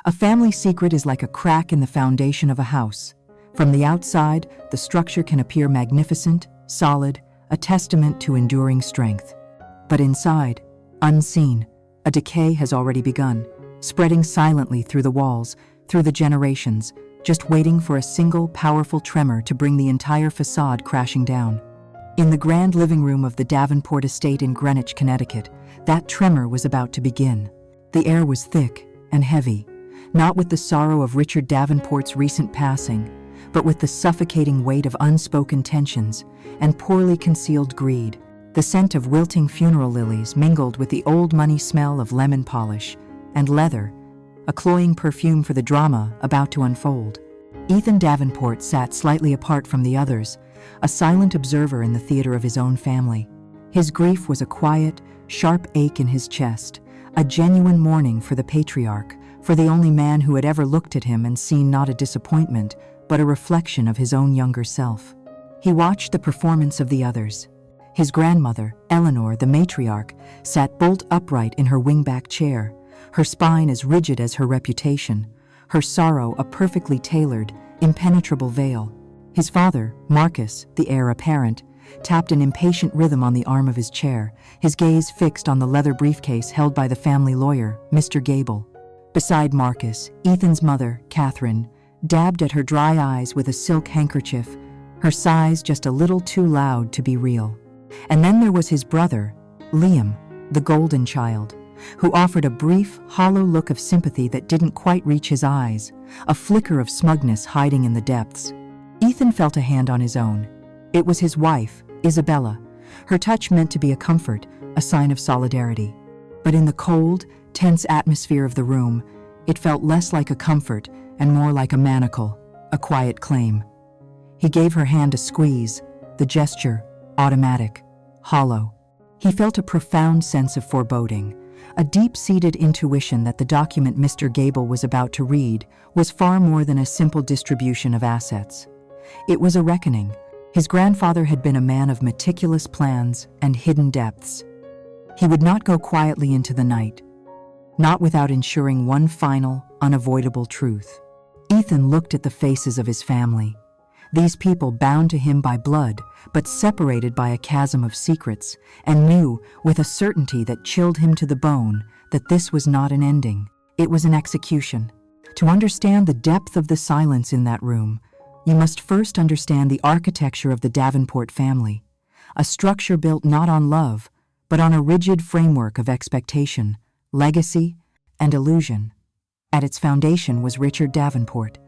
A family secret is like a crack in the foundation of a house. From the outside, the structure can appear magnificent, solid, a testament to enduring strength. But inside, unseen, a decay has already begun, spreading silently through the walls, through the generations, just waiting for a single powerful tremor to bring the entire facade crashing down. In the grand living room of the Davenport estate in Greenwich, Connecticut, that tremor was about to begin. The air was thick and heavy, not with the sorrow of Richard Davenport's recent passing, but with the suffocating weight of unspoken tensions and poorly concealed greed. The scent of wilting funeral lilies mingled with the old money smell of lemon polish and leather, a cloying perfume for the drama about to unfold. Ethan Davenport sat slightly apart from the others, a silent observer in the theater of his own family. His grief was a quiet, sharp ache in his chest, a genuine mourning for the patriarch, for the only man who had ever looked at him and seen not a disappointment, but a reflection of his own younger self. He watched the performance of the others. His grandmother, Eleanor, the matriarch, sat bolt upright in her wingback chair, her spine as rigid as her reputation, her sorrow a perfectly tailored, impenetrable veil. His father, Marcus, the heir apparent, tapped an impatient rhythm on the arm of his chair, his gaze fixed on the leather briefcase held by the family lawyer, Mr. Gable. Beside Marcus, Ethan's mother, Catherine, dabbed at her dry eyes with a silk handkerchief, her sighs just a little too loud to be real. And then there was his brother, Liam, the golden child, who offered a brief, hollow look of sympathy that didn't quite reach his eyes, a flicker of smugness hiding in the depths. Ethan felt a hand on his own. It was his wife, Isabella. Her touch meant to be a comfort, a sign of solidarity. But in the cold, tense atmosphere of the room, it felt less like a comfort and more like a manacle, a quiet claim. He gave her hand a squeeze, the gesture, automatic, hollow. He felt a profound sense of foreboding, a deep-seated intuition that the document Mr. Gable was about to read was far more than a simple distribution of assets. It was a reckoning. His grandfather had been a man of meticulous plans and hidden depths. He would not go quietly into the night, not without ensuring one final, unavoidable truth. Ethan looked at the faces of his family. These people bound to him by blood, but separated by a chasm of secrets, and knew, with a certainty that chilled him to the bone, that this was not an ending. It was an execution. To understand the depth of the silence in that room, you must first understand the architecture of the Davenport family, a structure built not on love, but on a rigid framework of expectation, legacy, and illusion. At its foundation was Richard Davenport.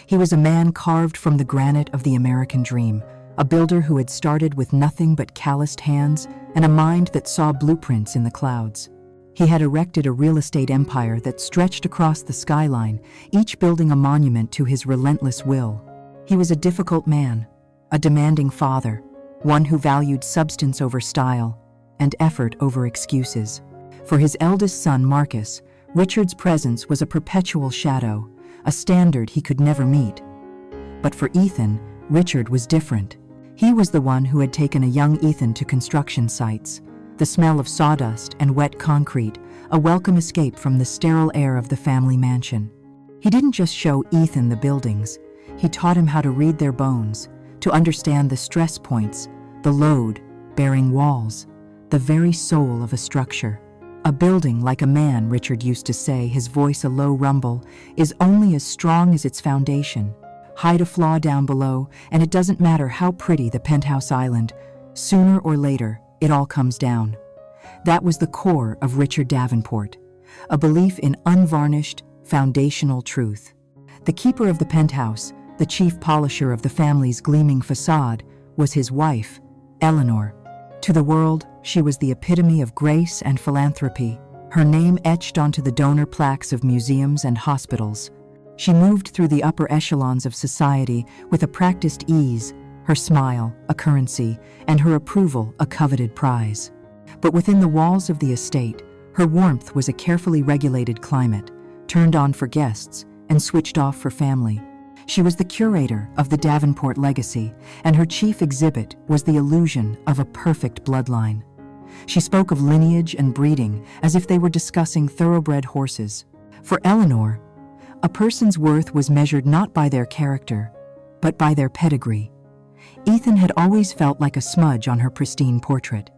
He was a man carved from the granite of the American dream, a builder who had started with nothing but calloused hands and a mind that saw blueprints in the clouds. He had erected a real estate empire that stretched across the skyline, each building a monument to his relentless will. He was a difficult man, a demanding father, one who valued substance over style and effort over excuses. For his eldest son, Marcus, Richard's presence was a perpetual shadow, a standard he could never meet. But for Ethan, Richard was different. He was the one who had taken a young Ethan to construction sites, the smell of sawdust and wet concrete, a welcome escape from the sterile air of the family mansion. He didn't just show Ethan the buildings, he taught him how to read their bones, to understand the stress points, the load-bearing walls, the very soul of a structure. A building, like a man, Richard used to say, his voice a low rumble, is only as strong as its foundation. Hide a flaw down below, and it doesn't matter how pretty the penthouse island, sooner or later, it all comes down. That was the core of Richard Davenport, a belief in unvarnished, foundational truth. The keeper of the penthouse, the chief polisher of the family's gleaming facade, was his wife, Eleanor. To the world, she was the epitome of grace and philanthropy, her name etched onto the donor plaques of museums and hospitals. She moved through the upper echelons of society with a practiced ease, her smile a currency, and her approval a coveted prize. But within the walls of the estate, her warmth was a carefully regulated climate, turned on for guests and switched off for family. She was the curator of the Davenport legacy, and her chief exhibit was the illusion of a perfect bloodline. She spoke of lineage and breeding as if they were discussing thoroughbred horses. For Eleanor, A person's worth was measured not by their character, but by their pedigree. Ethan had always felt like a smudge on her pristine portrait.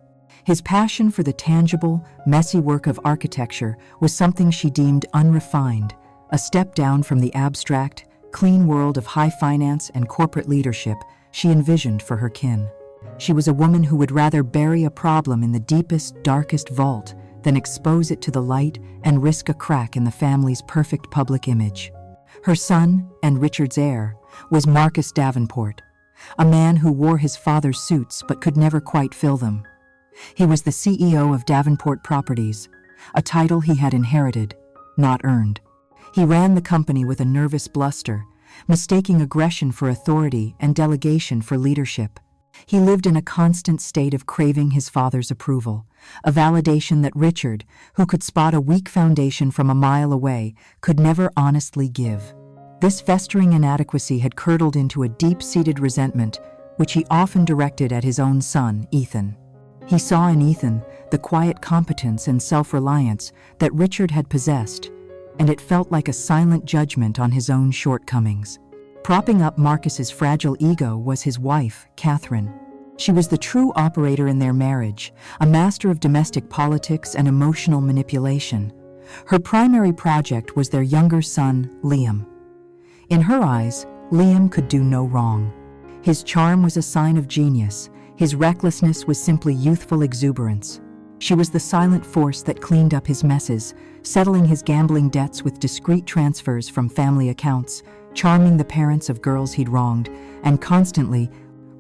His passion for the tangible, messy work of architecture was something she deemed unrefined, a step down from the abstract, clean world of high finance and corporate leadership she envisioned for her kin. She was a woman who would rather bury a problem in the deepest, darkest vault than expose it to the light and risk a crack in the family's perfect public image. Her son, and Richard's heir, was Marcus Davenport, a man who wore his father's suits but could never quite fill them. He was the CEO of Davenport Properties, a title he had inherited, not earned. He ran the company with a nervous bluster, mistaking aggression for authority and delegation for leadership. He lived in a constant state of craving his father's approval, a validation that Richard, who could spot a weak foundation from a mile away, could never honestly give. This festering inadequacy had curdled into a deep-seated resentment, which he often directed at his own son, Ethan. He saw in Ethan the quiet competence and self-reliance that Richard had possessed, and it felt like a silent judgment on his own shortcomings. Propping up Marcus's fragile ego was his wife, Catherine. She was the true operator in their marriage, a master of domestic politics and emotional manipulation. Her primary project was their younger son, Liam. In her eyes, Liam could do no wrong. His charm was a sign of genius. His recklessness was simply youthful exuberance. She was the silent force that cleaned up his messes, settling his gambling debts with discreet transfers from family accounts, charming the parents of girls he'd wronged, and constantly,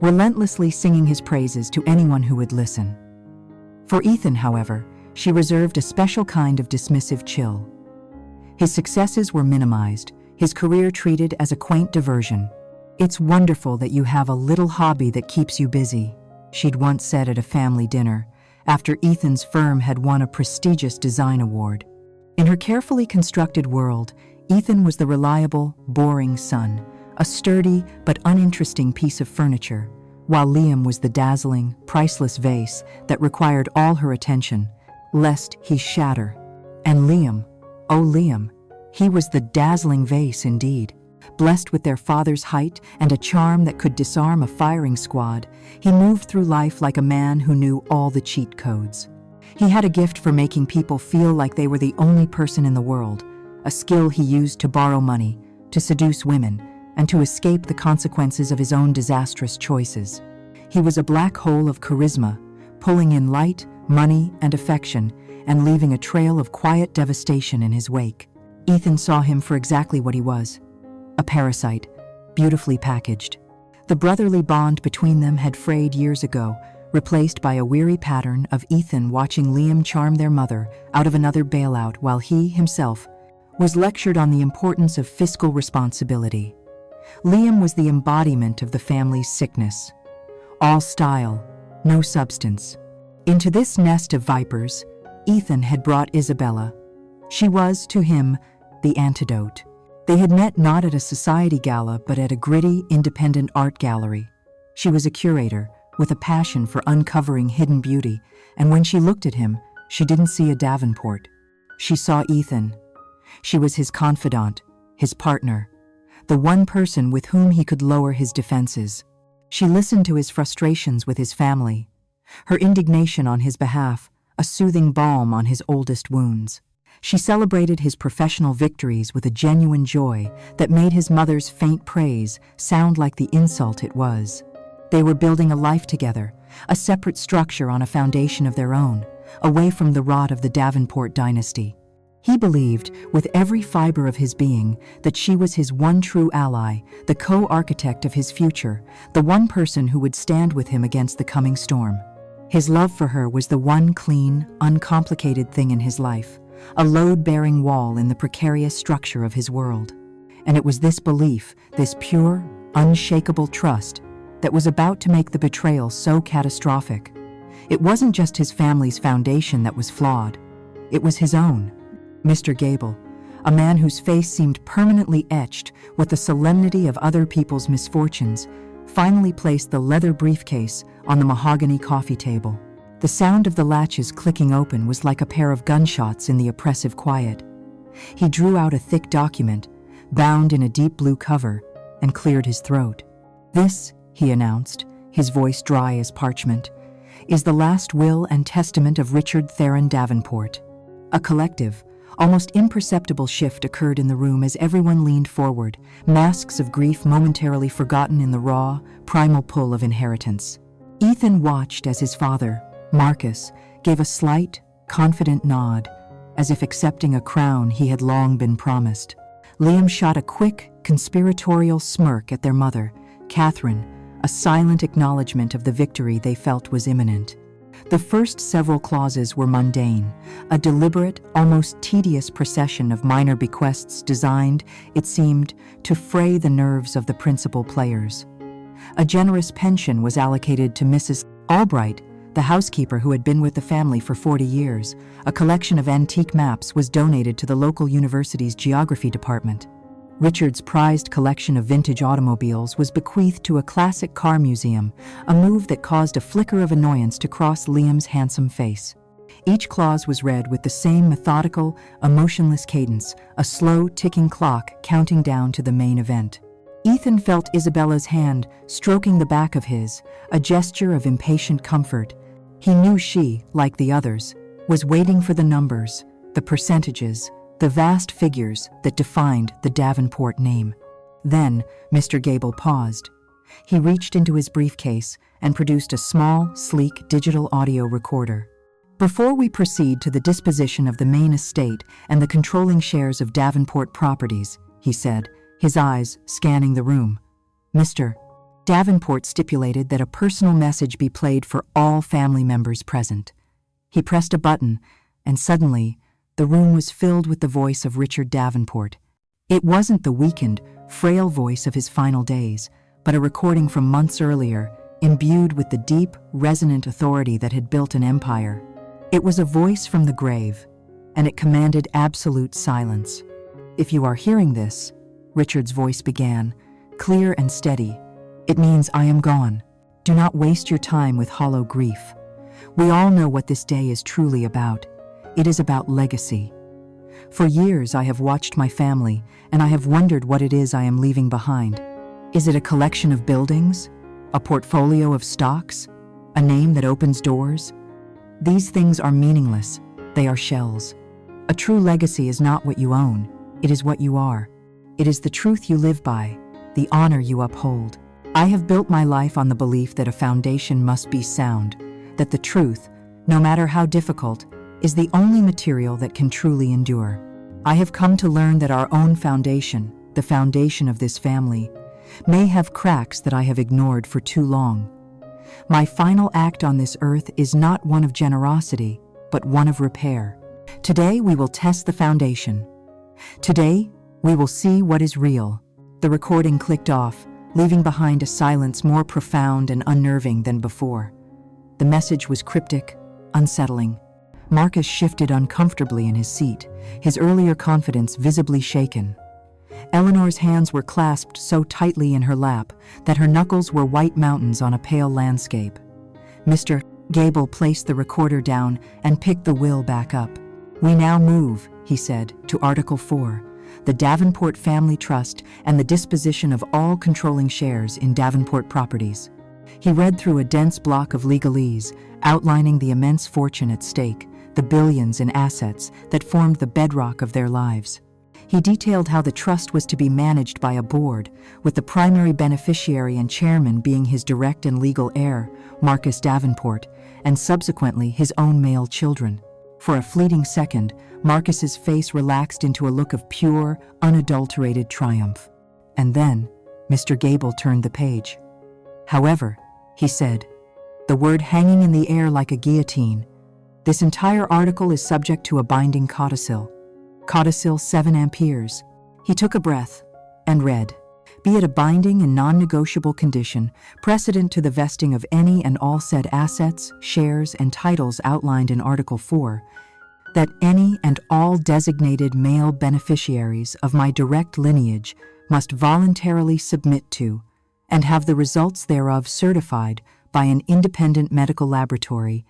relentlessly singing his praises to anyone who would listen. For Ethan, however, she reserved a special kind of dismissive chill. His successes were minimized, his career treated as a quaint diversion. "It's wonderful that you have a little hobby that keeps you busy," she'd once said at a family dinner, after Ethan's firm had won a prestigious design award. In her carefully constructed world, Ethan was the reliable, boring son, a sturdy but uninteresting piece of furniture, while Liam was the dazzling, priceless vase that required all her attention, lest he shatter. And Liam, oh Liam, he was the dazzling vase indeed. Blessed with their father's height and a charm that could disarm a firing squad, he moved through life like a man who knew all the cheat codes. He had a gift for making people feel like they were the only person in the world, a skill he used to borrow money, to seduce women, and to escape the consequences of his own disastrous choices. He was a black hole of charisma, pulling in light, money, and affection, and leaving a trail of quiet devastation in his wake. Ethan saw him for exactly what he was, a parasite, beautifully packaged. The brotherly bond between them had frayed years ago, replaced by a weary pattern of Ethan watching Liam charm their mother out of another bailout while he, himself, was lectured on the importance of fiscal responsibility. Liam was the embodiment of the family's sickness. All style, no substance. Into this nest of vipers, Ethan had brought Isabella. She was, to him, the antidote. They had met not at a society gala but at a gritty, independent art gallery. She was a curator, with a passion for uncovering hidden beauty, and when she looked at him, she didn't see a Davenport. She saw Ethan. She was his confidant, his partner, the one person with whom he could lower his defenses. She listened to his frustrations with his family, her indignation on his behalf, a soothing balm on his oldest wounds. She celebrated his professional victories with a genuine joy that made his mother's faint praise sound like the insult it was. They were building a life together, a separate structure on a foundation of their own, away from the rot of the Davenport dynasty. He believed, with every fiber of his being, that she was his one true ally, the co-architect of his future, the one person who would stand with him against the coming storm. His love for her was the one clean, uncomplicated thing in his life, a load-bearing wall in the precarious structure of his world. And it was this belief, this pure, unshakable trust, that was about to make the betrayal so catastrophic. It wasn't just his family's foundation that was flawed. It was his own. Mr. Gable, a man whose face seemed permanently etched with the solemnity of other people's misfortunes, finally placed the leather briefcase on the mahogany coffee table. The sound of the latches clicking open was like a pair of gunshots in the oppressive quiet. He drew out a thick document, bound in a deep blue cover, and cleared his throat. "This," he announced, his voice dry as parchment, "is the last will and testament of Richard Theron Davenport." A collective, almost imperceptible shift occurred in the room as everyone leaned forward, masks of grief momentarily forgotten in the raw, primal pull of inheritance. Ethan watched as his father, Marcus, gave a slight, confident nod, as if accepting a crown he had long been promised. Liam shot a quick, conspiratorial smirk at their mother, Catherine, a silent acknowledgement of the victory they felt was imminent. The first several clauses were mundane, a deliberate, almost tedious procession of minor bequests designed, it seemed, to fray the nerves of the principal players. A generous pension was allocated to Mrs. Albright, the housekeeper who had been with the family for 40 years. A collection of antique maps was donated to the local university's geography department. Richard's prized collection of vintage automobiles was bequeathed to a classic car museum, a move that caused a flicker of annoyance to cross Liam's handsome face. Each clause was read with the same methodical, emotionless cadence, a slow, ticking clock counting down to the main event. Ethan felt Isabella's hand stroking the back of his, a gesture of impatient comfort. He knew she, like the others, was waiting for the numbers, the percentages, the vast figures that defined the Davenport name. Then, Mr. Gable paused. He reached into his briefcase and produced a small, sleek digital audio recorder. "Before we proceed to the disposition of the main estate and the controlling shares of Davenport Properties," he said, his eyes scanning the room, "Mr. Davenport stipulated that a personal message be played for all family members present." He pressed a button, and suddenly, the room was filled with the voice of Richard Davenport. It wasn't the weakened, frail voice of his final days, but a recording from months earlier, imbued with the deep, resonant authority that had built an empire. It was a voice from the grave, and it commanded absolute silence. "If you are hearing this," Richard's voice began, clear and steady, "it means I am gone. Do not waste your time with hollow grief. We all know what this day is truly about. It is about legacy. For years I have watched my family, and I have wondered what it is I am leaving behind. Is it a collection of buildings? A portfolio of stocks? A name that opens doors? These things are meaningless. They are shells. A true legacy is not what you own. It is what you are. It is the truth you live by, the honor you uphold. I have built my life on the belief that a foundation must be sound, that the truth, no matter how difficult, is the only material that can truly endure. I have come to learn that our own foundation, the foundation of this family, may have cracks that I have ignored for too long. My final act on this earth is not one of generosity, but one of repair. Today we will test the foundation. Today we will see what is real." The recording clicked off, leaving behind a silence more profound and unnerving than before. The message was cryptic, unsettling. Marcus shifted uncomfortably in his seat, his earlier confidence visibly shaken. Eleanor's hands were clasped so tightly in her lap that her knuckles were white mountains on a pale landscape. Mr. Gable placed the recorder down and picked the will back up. "We now move," he said, "to Article 4, the Davenport Family Trust and the disposition of all controlling shares in Davenport Properties." He read through a dense block of legalese, outlining the immense fortune at stake, the billions in assets that formed the bedrock of their lives. He detailed how the trust was to be managed by a board, with the primary beneficiary and chairman being his direct and legal heir, Marcus Davenport, and subsequently his own male children. For a fleeting second, Marcus's face relaxed into a look of pure, unadulterated triumph. And then, Mr. Gable turned the page. "However," he said, the word hanging in the air like a guillotine, "this entire article is subject to a binding codicil. Codicil 7 amperes. He took a breath and read, "Be it a binding and non-negotiable condition, precedent to the vesting of any and all said assets, shares, and titles outlined in Article 4, that any and all designated male beneficiaries of my direct lineage must voluntarily submit to, and have the results thereof certified by an independent medical laboratory,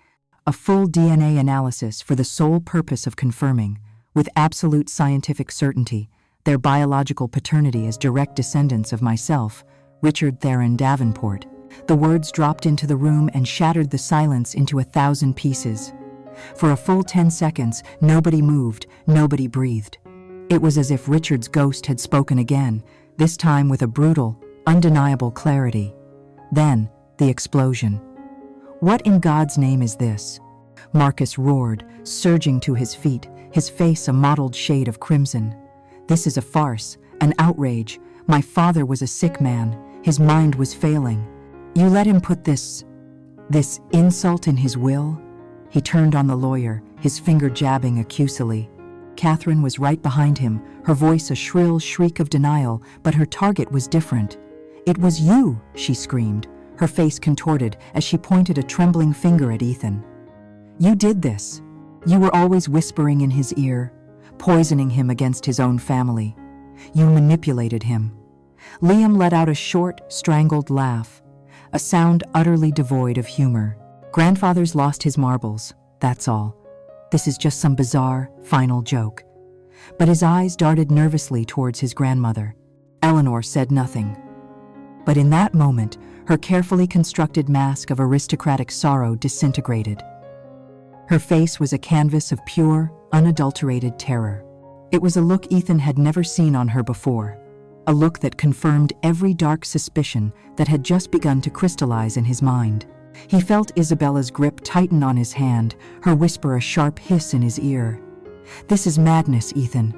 a full DNA analysis for the sole purpose of confirming, with absolute scientific certainty, their biological paternity as direct descendants of myself, Richard Theron Davenport. The words dropped into the room and shattered the silence into 1,000 pieces. For a full 10 seconds, nobody moved, nobody breathed. It was as if Richard's ghost had spoken again, this time with a brutal, undeniable clarity. Then, the explosion. "What in God's name is this?" Marcus roared, surging to his feet, his face a mottled shade of crimson. "This is a farce, an outrage. My father was a sick man. His mind was failing. You let him put this insult in his will?" He turned on the lawyer, his finger jabbing accusingly. Catherine was right behind him, her voice a shrill shriek of denial, but her target was different. "It was you," she screamed, her face contorted as she pointed a trembling finger at Ethan. "You did this. You were always whispering in his ear, poisoning him against his own family. You manipulated him." Liam let out a short, strangled laugh, a sound utterly devoid of humor. "Grandfather's lost his marbles, that's all. This is just some bizarre, final joke." But his eyes darted nervously towards his grandmother. Eleanor said nothing. But in that moment, her carefully constructed mask of aristocratic sorrow disintegrated. Her face was a canvas of pure, unadulterated terror. It was a look Ethan had never seen on her before, a look that confirmed every dark suspicion that had just begun to crystallize in his mind. He felt Isabella's grip tighten on his hand, her whisper a sharp hiss in his ear. "This is madness, Ethan.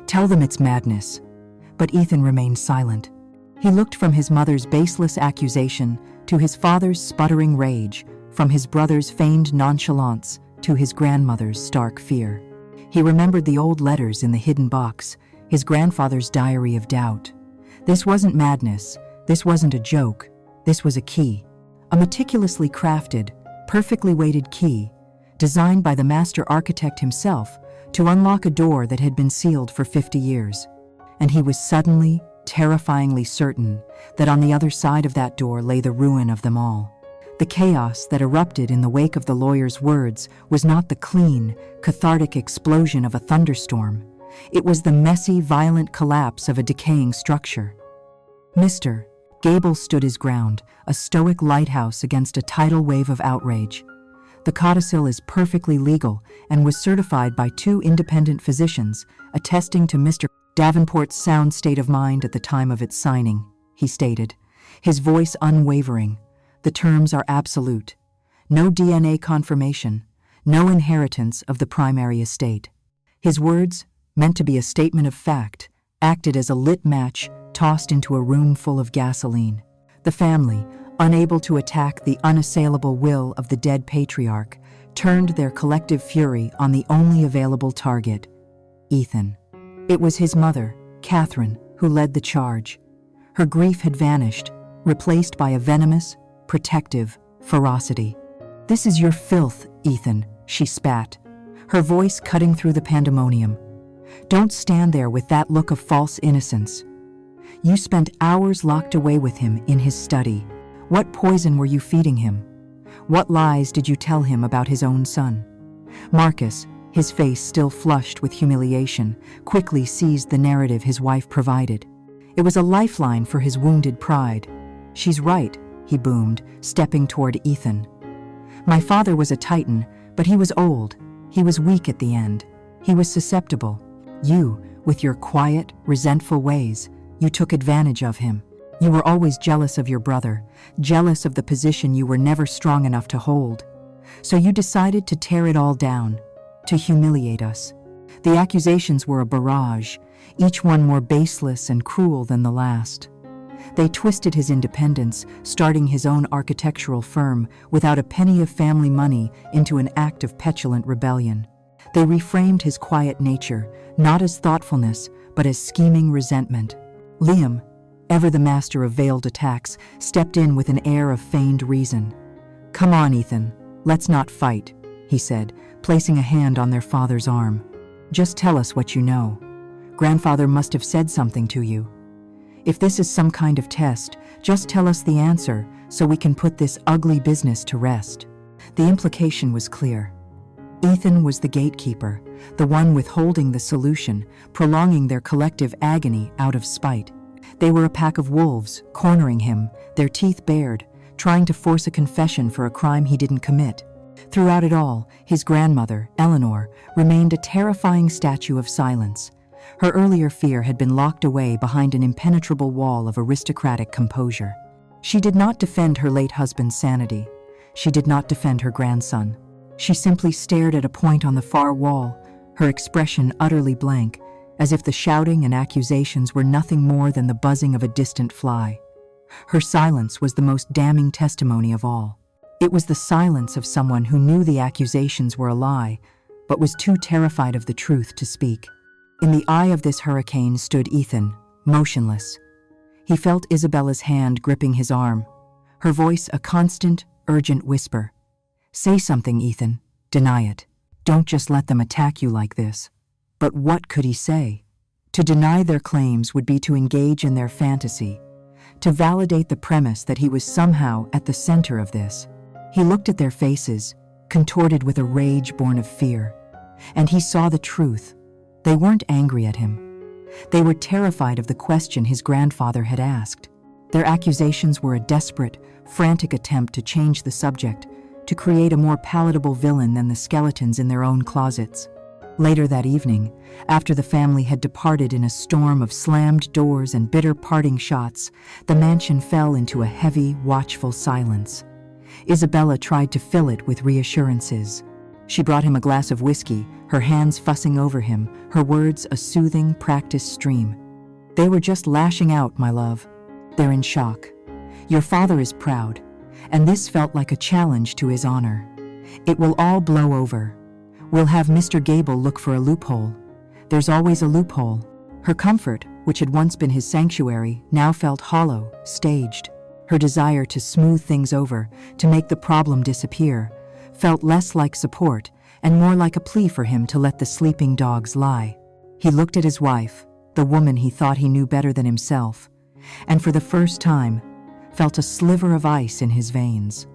Tell them it's madness." But Ethan remained silent. He looked from his mother's baseless accusation to his father's sputtering rage, from his brother's feigned nonchalance to his grandmother's stark fear. He remembered the old letters in the hidden box, his grandfather's diary of doubt. This wasn't madness, this wasn't a joke, this was a key. A meticulously crafted, perfectly weighted key, designed by the master architect himself to unlock a door that had been sealed for 50 years. And he was suddenly, terrifyingly certain that on the other side of that door lay the ruin of them all. The chaos that erupted in the wake of the lawyer's words was not the clean, cathartic explosion of a thunderstorm. It was the messy, violent collapse of a decaying structure. Mr. Gable stood his ground, a stoic lighthouse against a tidal wave of outrage. The codicil is perfectly legal and was certified by 2 independent physicians, attesting to Mr. Davenport's sound state of mind at the time of its signing, he stated, his voice unwavering. "The terms are absolute. No DNA confirmation, no inheritance of the primary estate." His words, meant to be a statement of fact, acted as a lit match tossed into a room full of gasoline. The family, unable to attack the unassailable will of the dead patriarch, turned their collective fury on the only available target, Ethan. It was his mother, Catherine, who led the charge. Her grief had vanished, replaced by a venomous, protective ferocity. "This is your filth, Ethan," she spat, her voice cutting through the pandemonium. "Don't stand there with that look of false innocence. You spent hours locked away with him in his study. What poison were you feeding him? What lies did you tell him about his own son?" Marcus, his face still flushed with humiliation, quickly seized the narrative his wife provided. It was a lifeline for his wounded pride. "She's right," he boomed, stepping toward Ethan. "My father was a titan, but he was old. He was weak at the end. He was susceptible. You, with your quiet, resentful ways, you took advantage of him. You were always jealous of your brother, jealous of the position you were never strong enough to hold. So you decided to tear it all down, to humiliate us. The accusations were a barrage, each one more baseless and cruel than the last. They twisted his independence, starting his own architectural firm without a penny of family money, into an act of petulant rebellion. They reframed his quiet nature, not as thoughtfulness, but as scheming resentment. Liam, ever the master of veiled attacks, stepped in with an air of feigned reason. "Come on, Ethan, let's not fight," he said, placing a hand on their father's arm. "Just tell us what you know. Grandfather must have said something to you. If this is some kind of test, just tell us the answer so we can put this ugly business to rest." The implication was clear. Ethan was the gatekeeper, the one withholding the solution, prolonging their collective agony out of spite. They were a pack of wolves, cornering him, their teeth bared, trying to force a confession for a crime he didn't commit. Throughout it all, his grandmother, Eleanor, remained a terrifying statue of silence. Her earlier fear had been locked away behind an impenetrable wall of aristocratic composure. She did not defend her late husband's sanity. She did not defend her grandson. She simply stared at a point on the far wall, her expression utterly blank, as if the shouting and accusations were nothing more than the buzzing of a distant fly. Her silence was the most damning testimony of all. It was the silence of someone who knew the accusations were a lie, but was too terrified of the truth to speak. In the eye of this hurricane stood Ethan, motionless. He felt Isabella's hand gripping his arm, her voice a constant, urgent whisper. "Say something, Ethan. Deny it. Don't just let them attack you like this." But what could he say? To deny their claims would be to engage in their fantasy, to validate the premise that he was somehow at the center of this. He looked at their faces, contorted with a rage born of fear, and he saw the truth. They weren't angry at him. They were terrified of the question his grandfather had asked. Their accusations were a desperate, frantic attempt to change the subject, to create a more palatable villain than the skeletons in their own closets. Later that evening, after the family had departed in a storm of slammed doors and bitter parting shots, the mansion fell into a heavy, watchful silence. Isabella tried to fill it with reassurances. She brought him a glass of whiskey, her hands fussing over him, her words a soothing, practiced stream. "They were just lashing out, my love. They're in shock. Your father is proud, and this felt like a challenge to his honor. It will all blow over. We'll have Mr. Gable look for a loophole. There's always a loophole." Her comfort, which had once been his sanctuary, now felt hollow, staged. Her desire to smooth things over, to make the problem disappear, felt less like support and more like a plea for him to let the sleeping dogs lie. He looked at his wife, the woman he thought he knew better than himself, and for the first time, felt a sliver of ice in his veins.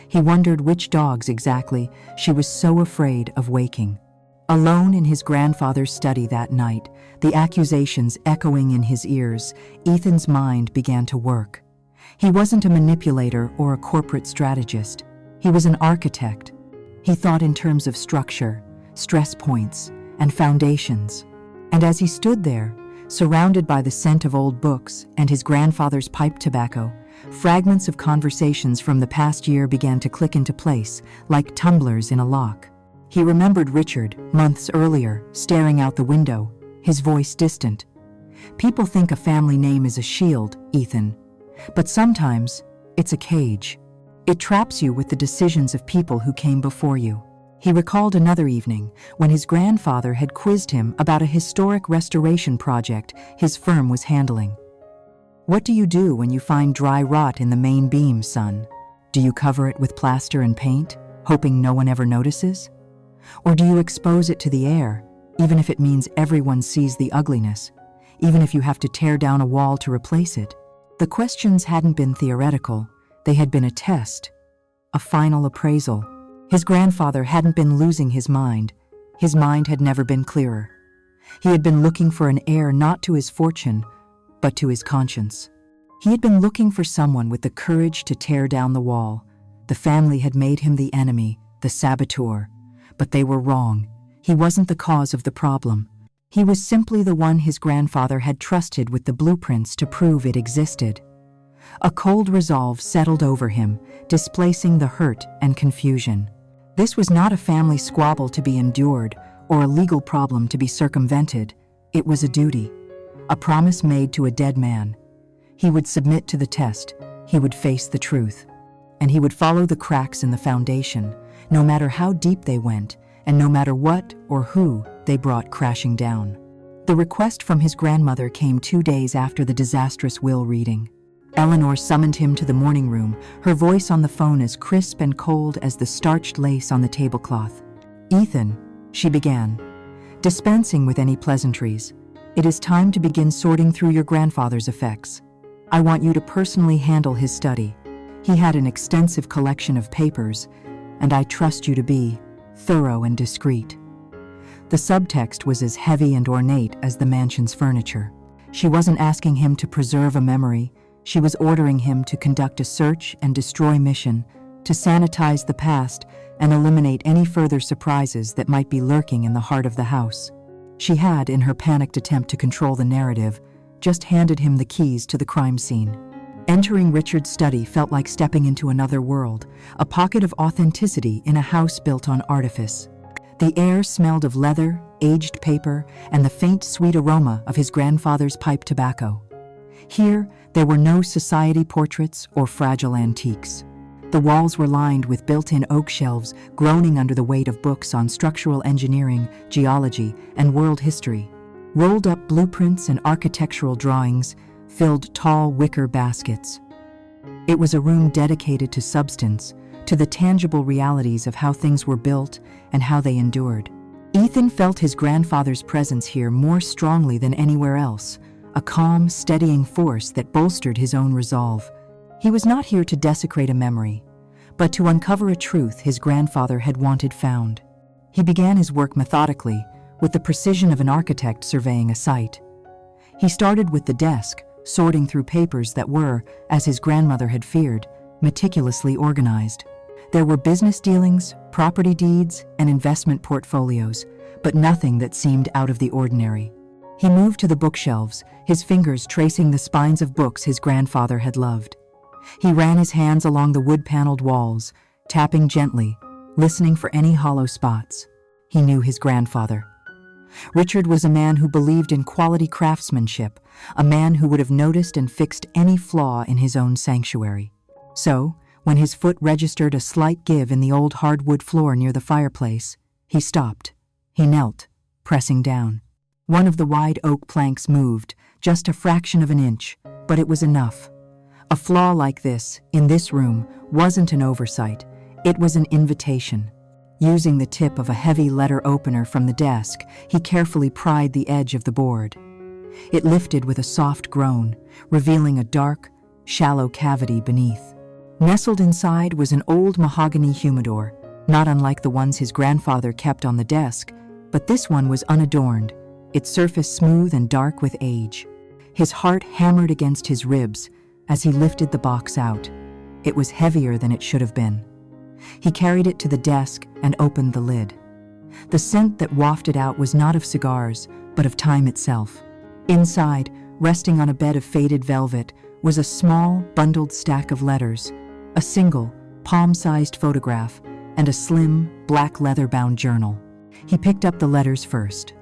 He wondered which dogs exactly she was so afraid of waking. Alone in his grandfather's study that night, the accusations echoing in his ears, Ethan's mind began to work. He wasn't a manipulator or a corporate strategist. He was an architect. He thought in terms of structure, stress points, and foundations. And as he stood there, surrounded by the scent of old books and his grandfather's pipe tobacco, fragments of conversations from the past year began to click into place, like tumblers in a lock. He remembered Richard, months earlier, staring out the window, his voice distant. "People think a family name is a shield, Ethan. But sometimes, it's a cage. It traps you with the decisions of people who came before you." He recalled another evening when his grandfather had quizzed him about a historic restoration project his firm was handling. "What do you do when you find dry rot in the main beam, son? Do you cover it with plaster and paint, hoping no one ever notices? Or do you expose it to the air, even if it means everyone sees the ugliness, even if you have to tear down a wall to replace it?" The questions hadn't been theoretical. They had been a test, a final appraisal. His grandfather hadn't been losing his mind. His mind had never been clearer. He had been looking for an heir not to his fortune, but to his conscience. He had been looking for someone with the courage to tear down the wall. The family had made him the enemy, the saboteur. But they were wrong. He wasn't the cause of the problem. He was simply the one his grandfather had trusted with the blueprints to prove it existed. A cold resolve settled over him, displacing the hurt and confusion. This was not a family squabble to be endured or a legal problem to be circumvented. It was a duty, a promise made to a dead man. He would submit to the test, he would face the truth, and he would follow the cracks in the foundation, no matter how deep they went, and no matter what or who they brought crashing down. The request from his grandmother came 2 days after the disastrous will reading. Eleanor summoned him to the morning room, her voice on the phone as crisp and cold as the starched lace on the tablecloth. "Ethan," she began, dispensing with any pleasantries, "it is time to begin sorting through your grandfather's effects. I want you to personally handle his study. He had an extensive collection of papers, and I trust you to be thorough and discreet. The subtext was as heavy and ornate as the mansion's furniture. She wasn't asking him to preserve a memory, she was ordering him to conduct a search and destroy mission, to sanitize the past and eliminate any further surprises that might be lurking in the heart of the house. She had, in her panicked attempt to control the narrative, just handed him the keys to the crime scene. Entering Richard's study felt like stepping into another world, a pocket of authenticity in a house built on artifice. The air smelled of leather, aged paper, and the faint sweet aroma of his grandfather's pipe tobacco. Here, there were no society portraits or fragile antiques. The walls were lined with built-in oak shelves, groaning under the weight of books on structural engineering, geology, and world history. Rolled-up blueprints and architectural drawings filled tall wicker baskets. It was a room dedicated to substance, to the tangible realities of how things were built and how they endured. Ethan felt his grandfather's presence here more strongly than anywhere else, a calm, steadying force that bolstered his own resolve. He was not here to desecrate a memory, but to uncover a truth his grandfather had wanted found. He began his work methodically, with the precision of an architect surveying a site. He started with the desk, sorting through papers that were, as his grandmother had feared, meticulously organized. There were business dealings, property deeds, and investment portfolios, but nothing that seemed out of the ordinary. He moved to the bookshelves, his fingers tracing the spines of books his grandfather had loved. He ran his hands along the wood-paneled walls, tapping gently, listening for any hollow spots. He knew his grandfather. Richard was a man who believed in quality craftsmanship, a man who would have noticed and fixed any flaw in his own sanctuary. So, when his foot registered a slight give in the old hardwood floor near the fireplace, he stopped. He knelt, pressing down. One of the wide oak planks moved, just a fraction of an inch, but it was enough. A flaw like this, in this room, wasn't an oversight. It was an invitation. Using the tip of a heavy letter opener from the desk, he carefully pried the edge of the board. It lifted with a soft groan, revealing a dark, shallow cavity beneath. Nestled inside was an old mahogany humidor, not unlike the ones his grandfather kept on the desk, but this one was unadorned, its surface smooth and dark with age. His heart hammered against his ribs as he lifted the box out. It was heavier than it should have been. He carried it to the desk and opened the lid. The scent that wafted out was not of cigars, but of time itself. Inside, resting on a bed of faded velvet, was a small, bundled stack of letters, a single, palm-sized photograph, and a slim, black leather-bound journal. He picked up the letters first.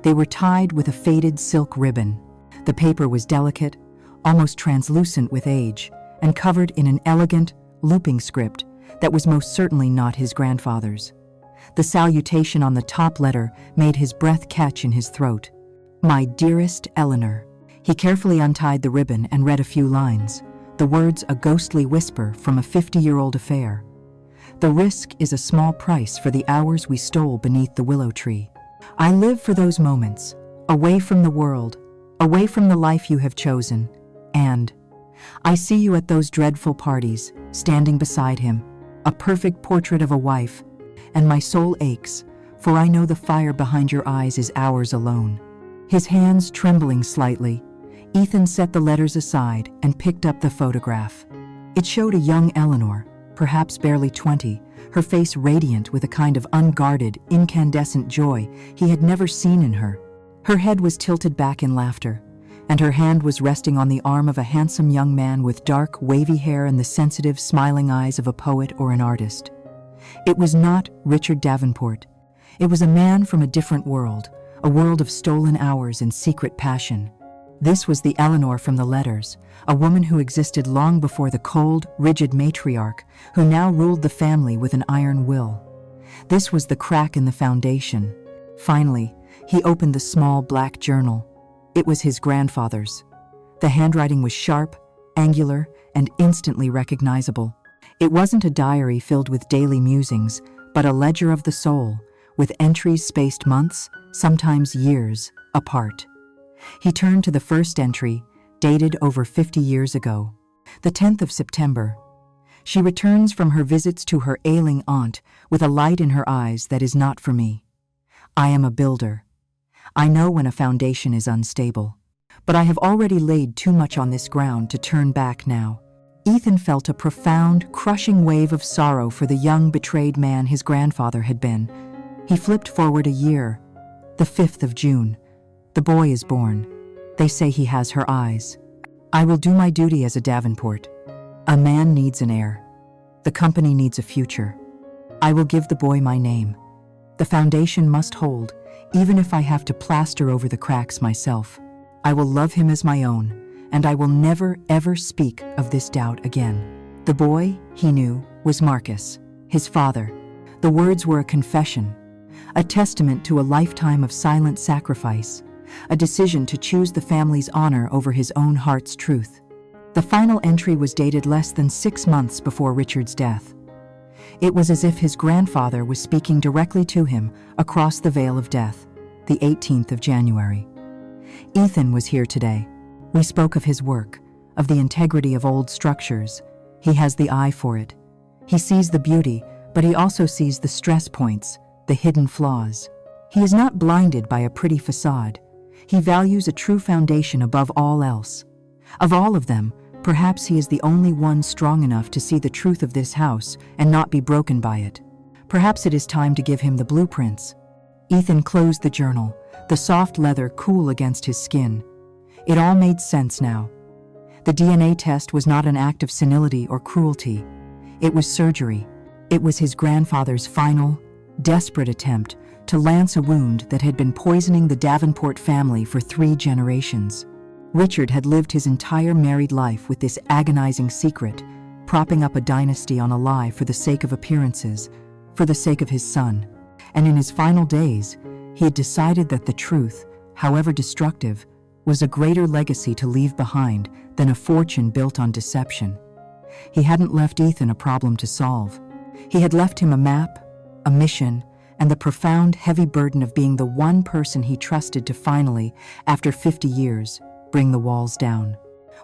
They were tied with a faded silk ribbon. The paper was delicate, almost translucent with age, and covered in an elegant, looping script that was most certainly not his grandfather's. The salutation on the top letter made his breath catch in his throat. "My dearest Eleanor." He carefully untied the ribbon and read a few lines, the words a ghostly whisper from a 50-year-old affair. "The risk is a small price for the hours we stole beneath the willow tree. I live for those moments, away from the world, away from the life you have chosen, and I see you at those dreadful parties, standing beside him, a perfect portrait of a wife, and my soul aches, for I know the fire behind your eyes is ours alone." His hands trembling slightly, Ethan set the letters aside and picked up the photograph. It showed a young Eleanor, perhaps barely 20, her face radiant with a kind of unguarded, incandescent joy he had never seen in her. Her head was tilted back in laughter, and her hand was resting on the arm of a handsome young man with dark, wavy hair and the sensitive, smiling eyes of a poet or an artist. It was not Richard Davenport. It was a man from a different world, a world of stolen hours and secret passion. This was the Eleanor from the letters, a woman who existed long before the cold, rigid matriarch who now ruled the family with an iron will. This was the crack in the foundation. Finally, he opened the small black journal. It was his grandfather's. The handwriting was sharp, angular, and instantly recognizable. It wasn't a diary filled with daily musings, but a ledger of the soul, with entries spaced months, sometimes years, apart. He turned to the first entry, dated over 50 years ago. The 10th of September. She returns from her visits to her ailing aunt with a light in her eyes that is not for me. I am a builder. I know when a foundation is unstable. But I have already laid too much on this ground to turn back now. Ethan felt a profound, crushing wave of sorrow for the young, betrayed man his grandfather had been. He flipped forward a year. The 5th of June. The boy is born. They say he has her eyes. I will do my duty as a Davenport. A man needs an heir. The company needs a future. I will give the boy my name. The foundation must hold, even if I have to plaster over the cracks myself. I will love him as my own, and I will never, ever speak of this doubt again. The boy, he knew, was Marcus, his father. The words were a confession, a testament to a lifetime of silent sacrifice, a decision to choose the family's honor over his own heart's truth. The final entry was dated less than 6 months before Richard's death. It was as if his grandfather was speaking directly to him across the veil of death, the 18th of January. Ethan was here today. We spoke of his work, of the integrity of old structures. He has the eye for it. He sees the beauty, but he also sees the stress points, the hidden flaws. He is not blinded by a pretty facade. He values a true foundation above all else. Of all of them, perhaps he is the only one strong enough to see the truth of this house and not be broken by it. Perhaps it is time to give him the blueprints. Ethan closed the journal, the soft leather cool against his skin. It all made sense now. The DNA test was not an act of senility or cruelty. It was surgery. It was his grandfather's final, desperate attempt to lance a wound that had been poisoning the Davenport family for 3 generations. Richard had lived his entire married life with this agonizing secret, propping up a dynasty on a lie for the sake of appearances, for the sake of his son. And in his final days, he had decided that the truth, however destructive, was a greater legacy to leave behind than a fortune built on deception. He hadn't left Ethan a problem to solve. He had left him a map, a mission, and the profound, heavy burden of being the one person he trusted to finally, after 50 years, bring the walls down.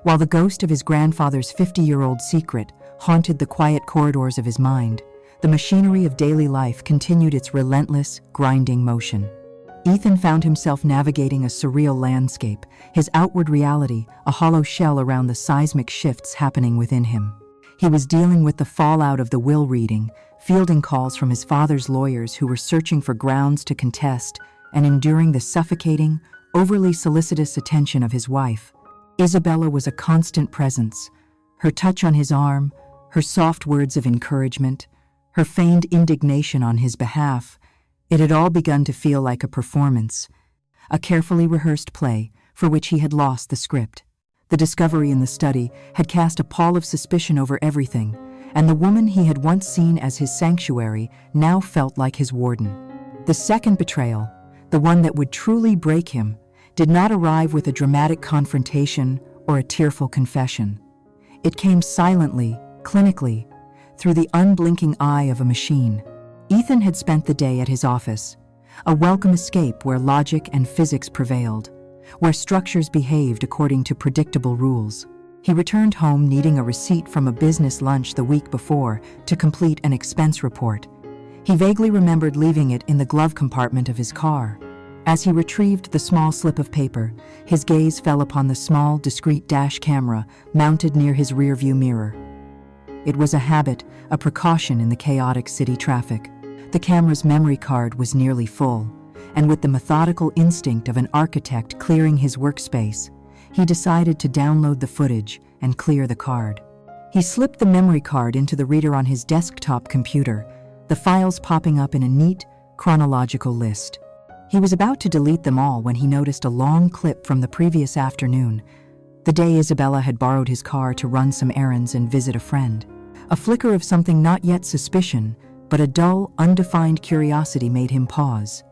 While the ghost of his grandfather's 50-year-old secret haunted the quiet corridors of his mind, the machinery of daily life continued its relentless, grinding motion. Ethan found himself navigating a surreal landscape, his outward reality a hollow shell around the seismic shifts happening within him. He was dealing with the fallout of the will reading, fielding calls from his father's lawyers who were searching for grounds to contest, and enduring the suffocating, overly solicitous attention of his wife. Isabella was a constant presence. Her touch on his arm, her soft words of encouragement, her feigned indignation on his behalf, it had all begun to feel like a performance, a carefully rehearsed play for which he had lost the script. The discovery in the study had cast a pall of suspicion over everything, and the woman he had once seen as his sanctuary now felt like his warden. The second betrayal, the one that would truly break him, did not arrive with a dramatic confrontation or a tearful confession. It came silently, clinically, through the unblinking eye of a machine. Ethan had spent the day at his office, a welcome escape where logic and physics prevailed, where structures behaved according to predictable rules. He returned home needing a receipt from a business lunch the week before to complete an expense report. He vaguely remembered leaving it in the glove compartment of his car. As he retrieved the small slip of paper, his gaze fell upon the small, discreet dash camera mounted near his rearview mirror. It was a habit, a precaution in the chaotic city traffic. The camera's memory card was nearly full, and with the methodical instinct of an architect clearing his workspace, he decided to download the footage and clear the card. He slipped the memory card into the reader on his desktop computer, the files popping up in a neat, chronological list. He was about to delete them all when he noticed a long clip from the previous afternoon, the day Isabella had borrowed his car to run some errands and visit a friend. A flicker of something not yet suspicion, but a dull, undefined curiosity made him pause.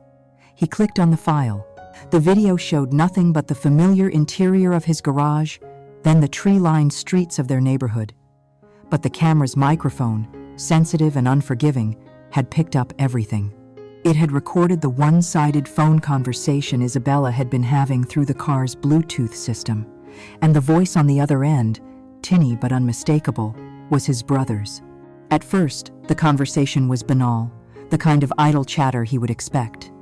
He clicked on the file. The video showed nothing but the familiar interior of his garage, then the tree-lined streets of their neighborhood. But the camera's microphone, sensitive and unforgiving, had picked up everything. It had recorded the one-sided phone conversation Isabella had been having through the car's Bluetooth system, and the voice on the other end, tinny but unmistakable, was his brother's. At first, the conversation was banal, the kind of idle chatter he would expect.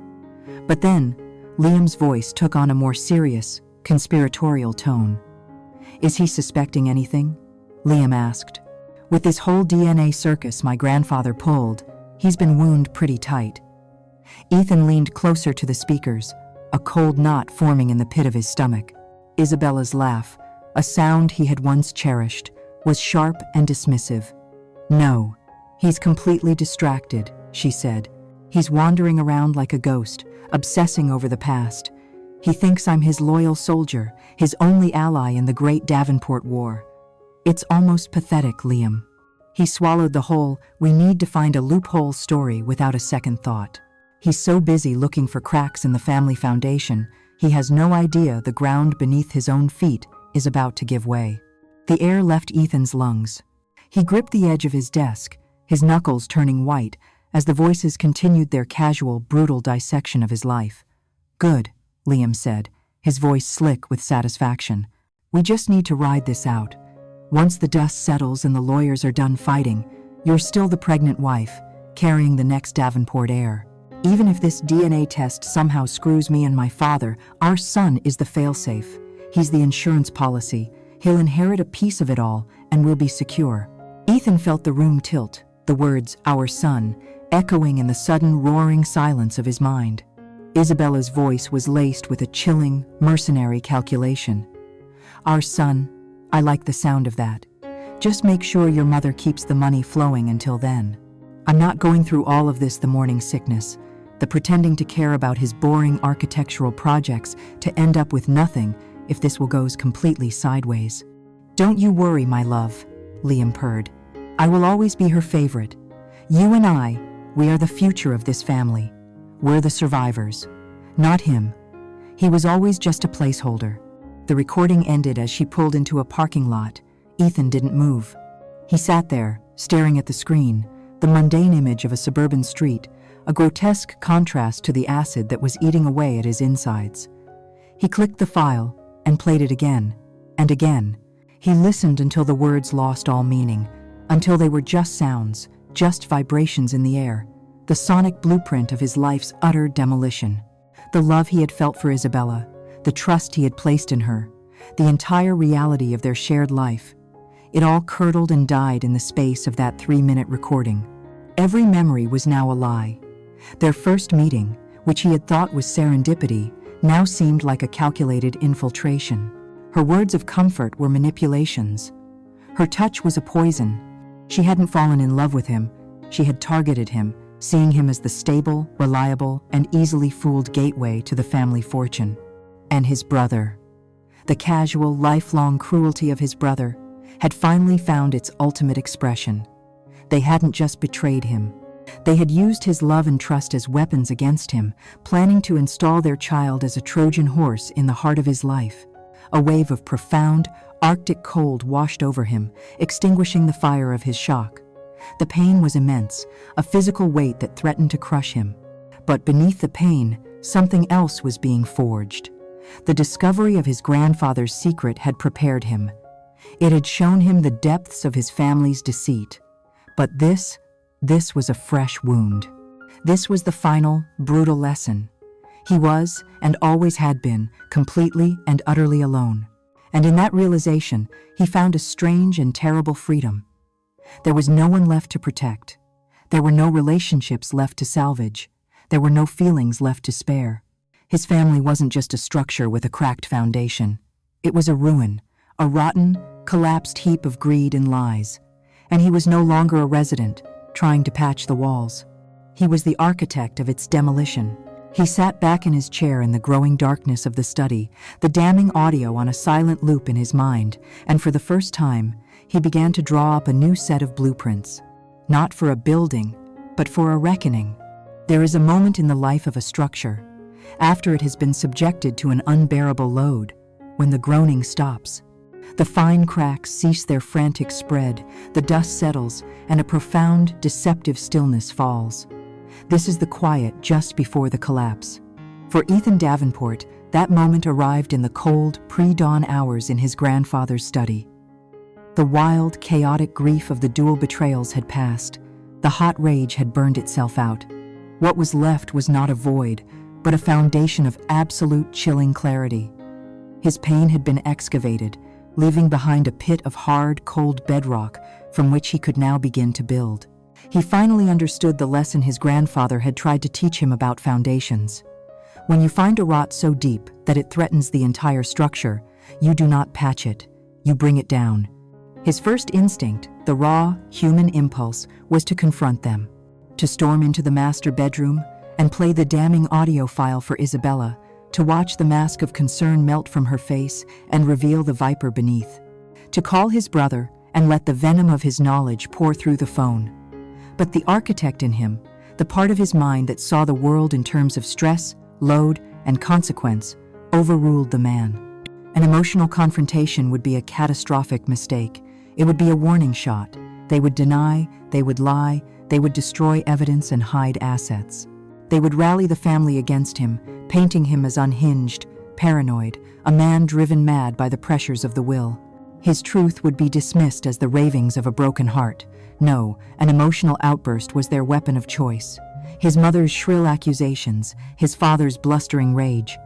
But then, Liam's voice took on a more serious, conspiratorial tone. "Is he suspecting anything?" Liam asked. "With this whole DNA circus my grandfather pulled, he's been wound pretty tight." Ethan leaned closer to the speakers, a cold knot forming in the pit of his stomach. Isabella's laugh, a sound he had once cherished, was sharp and dismissive. "No, he's completely distracted," she said. "He's wandering around like a ghost, obsessing over the past. He thinks I'm his loyal soldier, his only ally in the Great Davenport War. It's almost pathetic, Liam." He swallowed the whole "we need to find a loophole" story without a second thought. He's so busy looking for cracks in the family foundation, he has no idea the ground beneath his own feet is about to give way. The air left Ethan's lungs. He gripped the edge of his desk, his knuckles turning white as the voices continued their casual, brutal dissection of his life. "Good," Liam said, his voice slick with satisfaction. "We just need to ride this out. Once the dust settles and the lawyers are done fighting, you're still the pregnant wife, carrying the next Davenport heir. Even if this DNA test somehow screws me and my father, our son is the failsafe. He's the insurance policy. He'll inherit a piece of it all, and we'll be secure." Ethan felt the room tilt, the words, "our son," echoing in the sudden roaring silence of his mind. Isabella's voice was laced with a chilling, mercenary calculation. "Our son, I like the sound of that. Just make sure your mother keeps the money flowing until then. I'm not going through all of this the morning sickness, the pretending to care about his boring architectural projects to end up with nothing if this will goes completely sideways." "Don't you worry, my love," Liam purred. "I will always be her favorite. You and I, we are the future of this family. We're the survivors, not him. He was always just a placeholder." The recording ended as she pulled into a parking lot. Ethan didn't move. He sat there, staring at the screen, the mundane image of a suburban street, a grotesque contrast to the acid that was eating away at his insides. He clicked the file and played it again and again. He listened until the words lost all meaning, until they were just sounds, just vibrations in the air, the sonic blueprint of his life's utter demolition. The love he had felt for Isabella, the trust he had placed in her, the entire reality of their shared life. It all curdled and died in the space of that 3-minute recording. Every memory was now a lie. Their first meeting, which he had thought was serendipity, now seemed like a calculated infiltration. Her words of comfort were manipulations. Her touch was a poison. She hadn't fallen in love with him. She had targeted him, seeing him as the stable, reliable, and easily fooled gateway to the family fortune. And his brother. The casual, lifelong cruelty of his brother had finally found its ultimate expression. They hadn't just betrayed him. They had used his love and trust as weapons against him, planning to install their child as a Trojan horse in the heart of his life. A wave of profound, Arctic cold washed over him, extinguishing the fire of his shock. The pain was immense, a physical weight that threatened to crush him. But beneath the pain, something else was being forged. The discovery of his grandfather's secret had prepared him. It had shown him the depths of his family's deceit. But this was a fresh wound. This was the final, brutal lesson. He was, and always had been, completely and utterly alone. And in that realization, he found a strange and terrible freedom. There was no one left to protect. There were no relationships left to salvage. There were no feelings left to spare. His family wasn't just a structure with a cracked foundation. It was a ruin, a rotten, collapsed heap of greed and lies. And he was no longer a resident, trying to patch the walls. He was the architect of its demolition. He sat back in his chair in the growing darkness of the study, the damning audio on a silent loop in his mind, and for the first time, he began to draw up a new set of blueprints. Not for a building, but for a reckoning. There is a moment in the life of a structure, after it has been subjected to an unbearable load, when the groaning stops. The fine cracks cease their frantic spread, the dust settles, and a profound, deceptive stillness falls. This is the quiet just before the collapse. For Ethan Davenport, that moment arrived in the cold, pre-dawn hours in his grandfather's study. The wild, chaotic grief of the dual betrayals had passed. The hot rage had burned itself out. What was left was not a void, but a foundation of absolute chilling clarity. His pain had been excavated, leaving behind a pit of hard, cold bedrock from which he could now begin to build. He finally understood the lesson his grandfather had tried to teach him about foundations. When you find a rot so deep that it threatens the entire structure, you do not patch it, you bring it down. His first instinct, the raw, human impulse, was to confront them, to storm into the master bedroom and play the damning audio file for Isabella, to watch the mask of concern melt from her face and reveal the viper beneath, to call his brother and let the venom of his knowledge pour through the phone. But the architect in him, the part of his mind that saw the world in terms of stress, load, and consequence, overruled the man. An emotional confrontation would be a catastrophic mistake. It would be a warning shot. They would deny, they would lie, they would destroy evidence and hide assets. They would rally the family against him, painting him as unhinged, paranoid, a man driven mad by the pressures of the will. His truth would be dismissed as the ravings of a broken heart. No, an emotional outburst was their weapon of choice. His mother's shrill accusations, his father's blustering rage.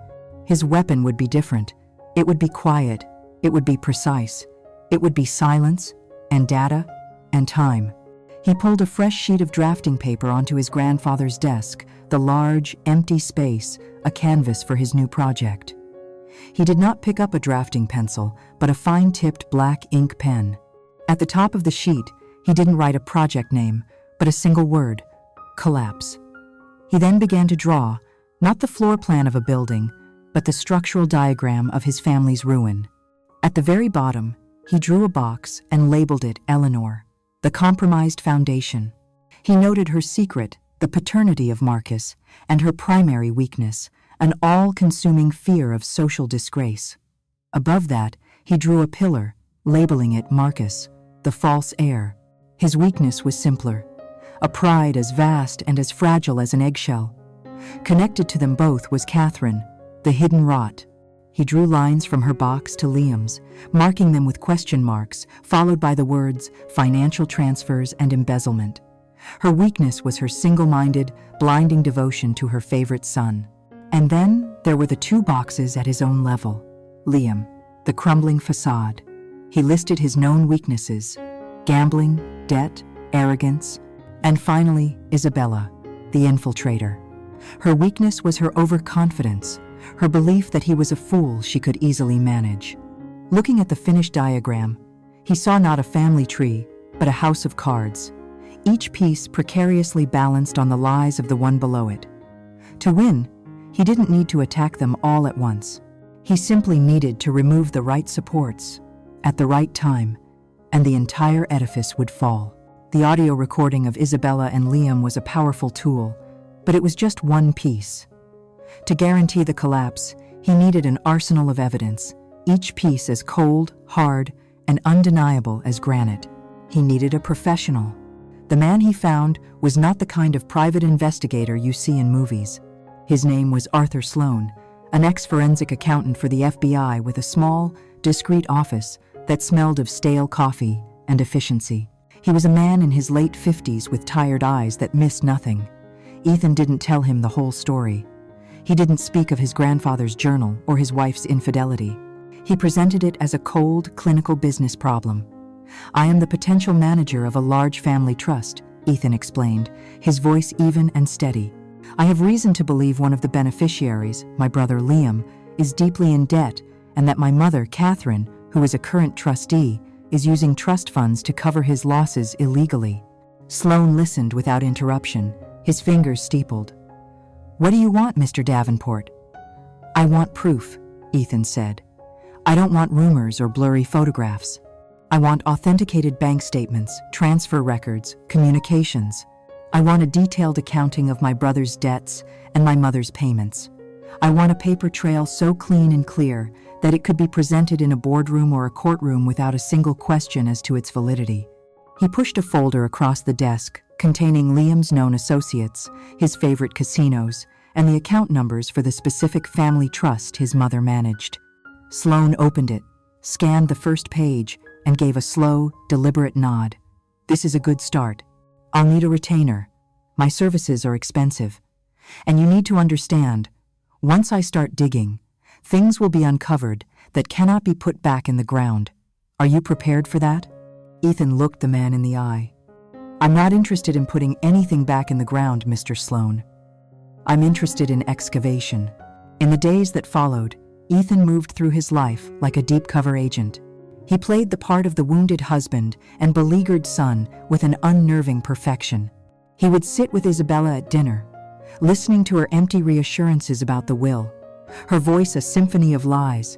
His weapon would be different. It would be quiet. It would be precise. It would be silence, and data, and time. He pulled a fresh sheet of drafting paper onto his grandfather's desk, the large, empty space, a canvas for his new project. He did not pick up a drafting pencil, but a fine-tipped black ink pen. At the top of the sheet, he didn't write a project name, but a single word: collapse. He then began to draw, not the floor plan of a building, but the structural diagram of his family's ruin. At the very bottom, he drew a box and labeled it Eleanor, the compromised foundation. He noted her secret, the paternity of Marcus, and her primary weakness, an all-consuming fear of social disgrace. Above that, he drew a pillar, labeling it Marcus, the false heir. His weakness was simpler, a pride as vast and as fragile as an eggshell. Connected to them both was Catherine, the hidden rot. He drew lines from her box to Liam's, marking them with question marks, followed by the words financial transfers and embezzlement. Her weakness was her single-minded, blinding devotion to her favorite son. And then there were the two boxes at his own level. Liam, the crumbling facade. He listed his known weaknesses: gambling, debt, arrogance, and finally, Isabella, the infiltrator. Her weakness was her overconfidence, her belief that he was a fool she could easily manage. Looking at the finished diagram, he saw not a family tree, but a house of cards, each piece precariously balanced on the lies of the one below it. To win, he didn't need to attack them all at once. He simply needed to remove the right supports, at the right time, and the entire edifice would fall. The audio recording of Isabella and Liam was a powerful tool, but it was just one piece. To guarantee the collapse, he needed an arsenal of evidence, each piece as cold, hard, and undeniable as granite. He needed a professional. The man he found was not the kind of private investigator you see in movies. His name was Arthur Sloan, an ex-forensic accountant for the FBI with a small, discreet office that smelled of stale coffee and efficiency. He was a man in his late 50s with tired eyes that missed nothing. Ethan didn't tell him the whole story. He didn't speak of his grandfather's journal or his wife's infidelity. He presented it as a cold, clinical business problem. "I am the potential manager of a large family trust," Ethan explained, his voice even and steady. "I have reason to believe one of the beneficiaries, my brother Liam, is deeply in debt, and that my mother, Catherine, who is a current trustee, is using trust funds to cover his losses illegally." Sloan listened without interruption, his fingers steepled. "What do you want, Mr. Davenport?" "I want proof," Ethan said. "I don't want rumors or blurry photographs. I want authenticated bank statements, transfer records, communications. I want a detailed accounting of my brother's debts and my mother's payments. I want a paper trail so clean and clear that it could be presented in a boardroom or a courtroom without a single question as to its validity." He pushed a folder across the desk containing Liam's known associates, his favorite casinos, and the account numbers for the specific family trust his mother managed. Sloan opened it, scanned the first page, and gave a slow, deliberate nod. "This is a good start. I'll need a retainer. My services are expensive. And you need to understand, once I start digging, things will be uncovered that cannot be put back in the ground. Are you prepared for that?" Ethan looked the man in the eye. "I'm not interested in putting anything back in the ground, Mr. Sloan. I'm interested in excavation." In the days that followed, Ethan moved through his life like a deep-cover agent. He played the part of the wounded husband and beleaguered son with an unnerving perfection. He would sit with Isabella at dinner, listening to her empty reassurances about the will, her voice a symphony of lies,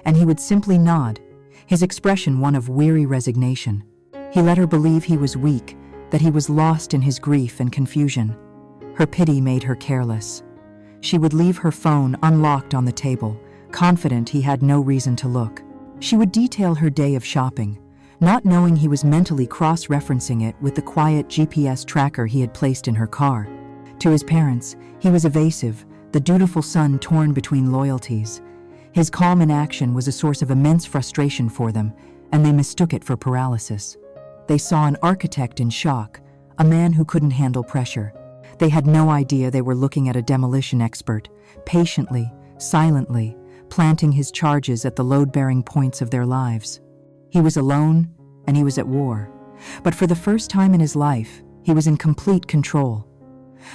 and he would simply nod, his expression one of weary resignation. He let her believe he was weak, that he was lost in his grief and confusion. Her pity made her careless. She would leave her phone unlocked on the table, confident he had no reason to look. She would detail her day of shopping, not knowing he was mentally cross-referencing it with the quiet GPS tracker he had placed in her car. To his parents, he was evasive, the dutiful son torn between loyalties. His calm inaction was a source of immense frustration for them, and they mistook it for paralysis. They saw an architect in shock, a man who couldn't handle pressure. They had no idea they were looking at a demolition expert, patiently, silently, planting his charges at the load-bearing points of their lives. He was alone, and he was at war. But for the first time in his life, he was in complete control.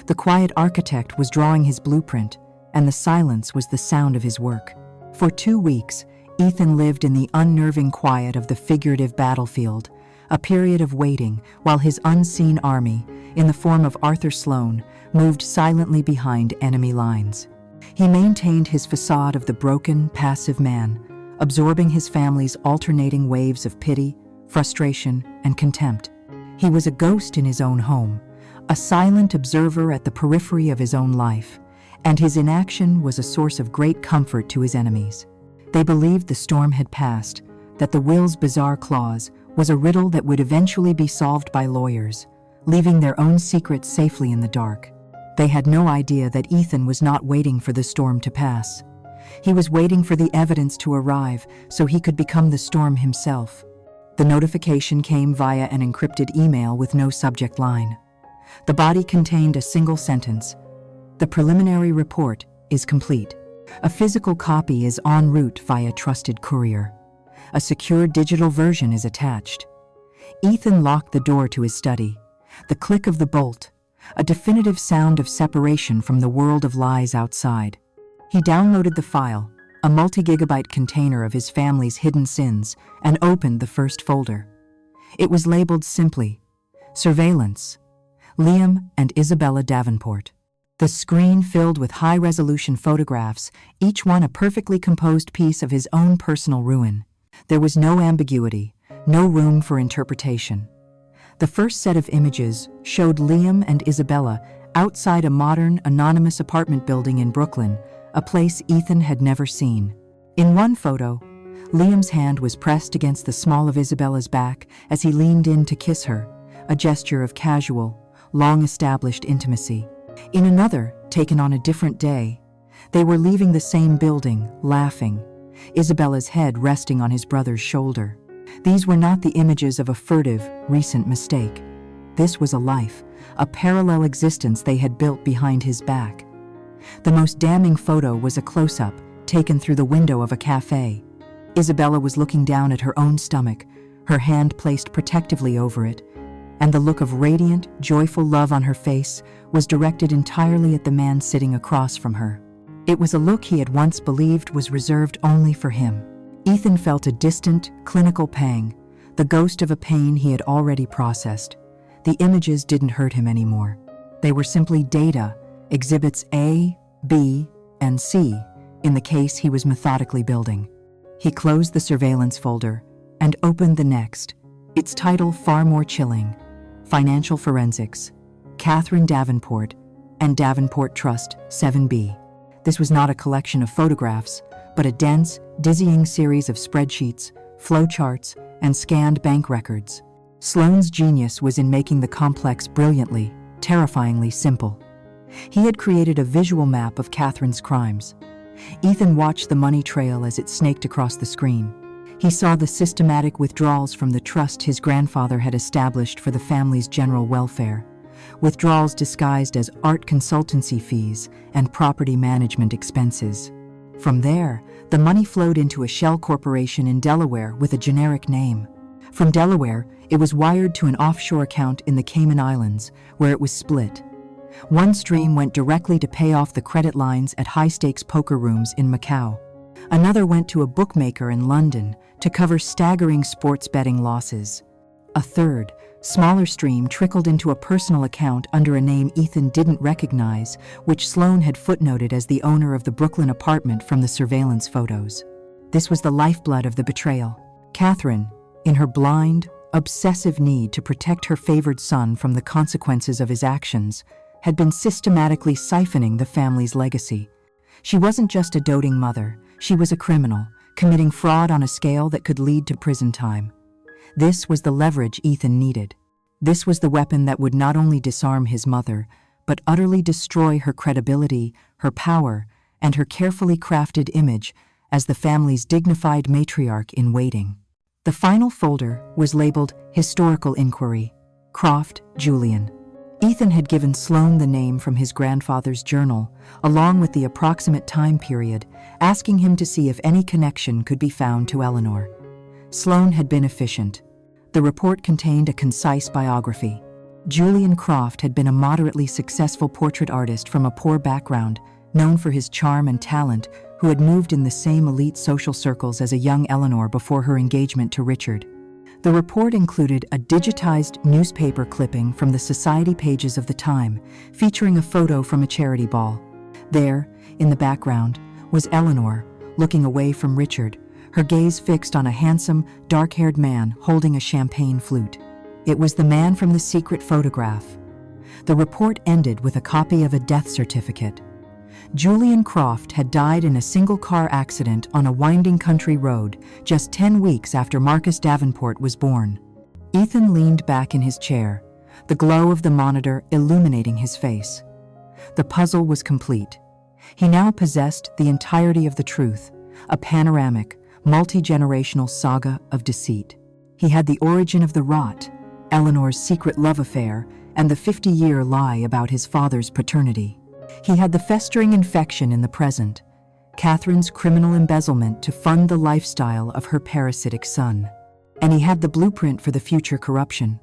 The quiet architect was drawing his blueprint, and the silence was the sound of his work. For 2 weeks, Ethan lived in the unnerving quiet of the figurative battlefield, a period of waiting while his unseen army, in the form of Arthur Sloan, moved silently behind enemy lines. He maintained his facade of the broken, passive man, absorbing his family's alternating waves of pity, frustration, and contempt. He was a ghost in his own home, a silent observer at the periphery of his own life, and his inaction was a source of great comfort to his enemies. They believed the storm had passed, that the will's bizarre clause was a riddle that would eventually be solved by lawyers, leaving their own secrets safely in the dark. They had no idea that Ethan was not waiting for the storm to pass. He was waiting for the evidence to arrive so he could become the storm himself. The notification came via an encrypted email with no subject line. The body contained a single sentence: "The preliminary report is complete. A physical copy is en route via trusted courier. A secure digital version is attached." Ethan locked the door to his study. The click of the bolt, a definitive sound of separation from the world of lies outside. He downloaded the file, a multi-gigabyte container of his family's hidden sins, and opened the first folder. It was labeled simply, "Surveillance, Liam and Isabella Davenport." The screen filled with high-resolution photographs, each one a perfectly composed piece of his own personal ruin. There was no ambiguity, no room for interpretation. The first set of images showed Liam and Isabella outside a modern, anonymous apartment building in Brooklyn, a place Ethan had never seen. In one photo, Liam's hand was pressed against the small of Isabella's back as he leaned in to kiss her, a gesture of casual, long-established intimacy. In another, taken on a different day, they were leaving the same building, laughing, Isabella's head resting on his brother's shoulder. These were not the images of a furtive, recent mistake. This was a life, a parallel existence they had built behind his back. The most damning photo was a close-up, taken through the window of a cafe. Isabella was looking down at her own stomach, her hand placed protectively over it, and the look of radiant, joyful love on her face was directed entirely at the man sitting across from her. It was a look he had once believed was reserved only for him. Ethan felt a distant, clinical pang, the ghost of a pain he had already processed. The images didn't hurt him anymore. They were simply data, exhibits A, B, and C, in the case he was methodically building. He closed the surveillance folder and opened the next, its title far more chilling: Financial Forensics, Catherine Davenport, and Davenport Trust 7B. This was not a collection of photographs, but a dense, dizzying series of spreadsheets, flowcharts, and scanned bank records. Sloan's genius was in making the complex brilliantly, terrifyingly simple. He had created a visual map of Catherine's crimes. Ethan watched the money trail as it snaked across the screen. He saw the systematic withdrawals from the trust his grandfather had established for the family's general welfare, withdrawals disguised as art consultancy fees and property management expenses. From there, the money flowed into a shell corporation in Delaware with a generic name. From Delaware, it was wired to an offshore account in the Cayman Islands, where it was split. One stream went directly to pay off the credit lines at high-stakes poker rooms in Macau. Another went to a bookmaker in London to cover staggering sports betting losses. A third, smaller stream trickled into a personal account under a name Ethan didn't recognize, which Sloan had footnoted as the owner of the Brooklyn apartment from the surveillance photos. This was the lifeblood of the betrayal. Catherine, in her blind, obsessive need to protect her favored son from the consequences of his actions, had been systematically siphoning the family's legacy. She wasn't just a doting mother, she was a criminal, committing fraud on a scale that could lead to prison time. This was the leverage Ethan needed. This was the weapon that would not only disarm his mother, but utterly destroy her credibility, her power, and her carefully crafted image as the family's dignified matriarch in waiting. The final folder was labeled Historical Inquiry, Croft, Julian. Ethan had given Sloan the name from his grandfather's journal, along with the approximate time period, asking him to see if any connection could be found to Eleanor. Sloan had been efficient. The report contained a concise biography. Julian Croft had been a moderately successful portrait artist from a poor background, known for his charm and talent, who had moved in the same elite social circles as a young Eleanor before her engagement to Richard. The report included a digitized newspaper clipping from the society pages of the time, featuring a photo from a charity ball. There, in the background, was Eleanor, looking away from Richard, her gaze fixed on a handsome, dark-haired man holding a champagne flute. It was the man from the secret photograph. The report ended with a copy of a death certificate. Julian Croft had died in a single-car accident on a winding country road just 10 weeks after Marcus Davenport was born. Ethan leaned back in his chair, the glow of the monitor illuminating his face. The puzzle was complete. He now possessed the entirety of the truth, a panoramic, multi-generational saga of deceit. He had the origin of the rot, Eleanor's secret love affair, and the 50-year lie about his father's paternity. He had the festering infection in the present, Catherine's criminal embezzlement to fund the lifestyle of her parasitic son. And he had the blueprint for the future corruption,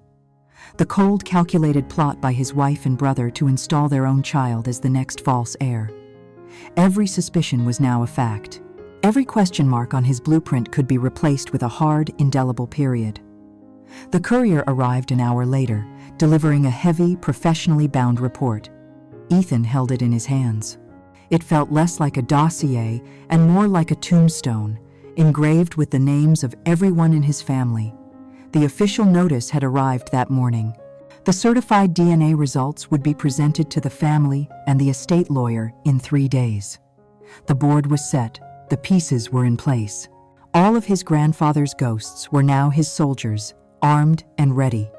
the cold, calculated plot by his wife and brother to install their own child as the next false heir. Every suspicion was now a fact. Every question mark on his blueprint could be replaced with a hard, indelible period. The courier arrived an hour later, delivering a heavy, professionally bound report. Ethan held it in his hands. It felt less like a dossier and more like a tombstone, engraved with the names of everyone in his family. The official notice had arrived that morning. The certified DNA results would be presented to the family and the estate lawyer in 3 days. The board was set, the pieces were in place. All of his grandfather's ghosts were now his soldiers, armed and ready.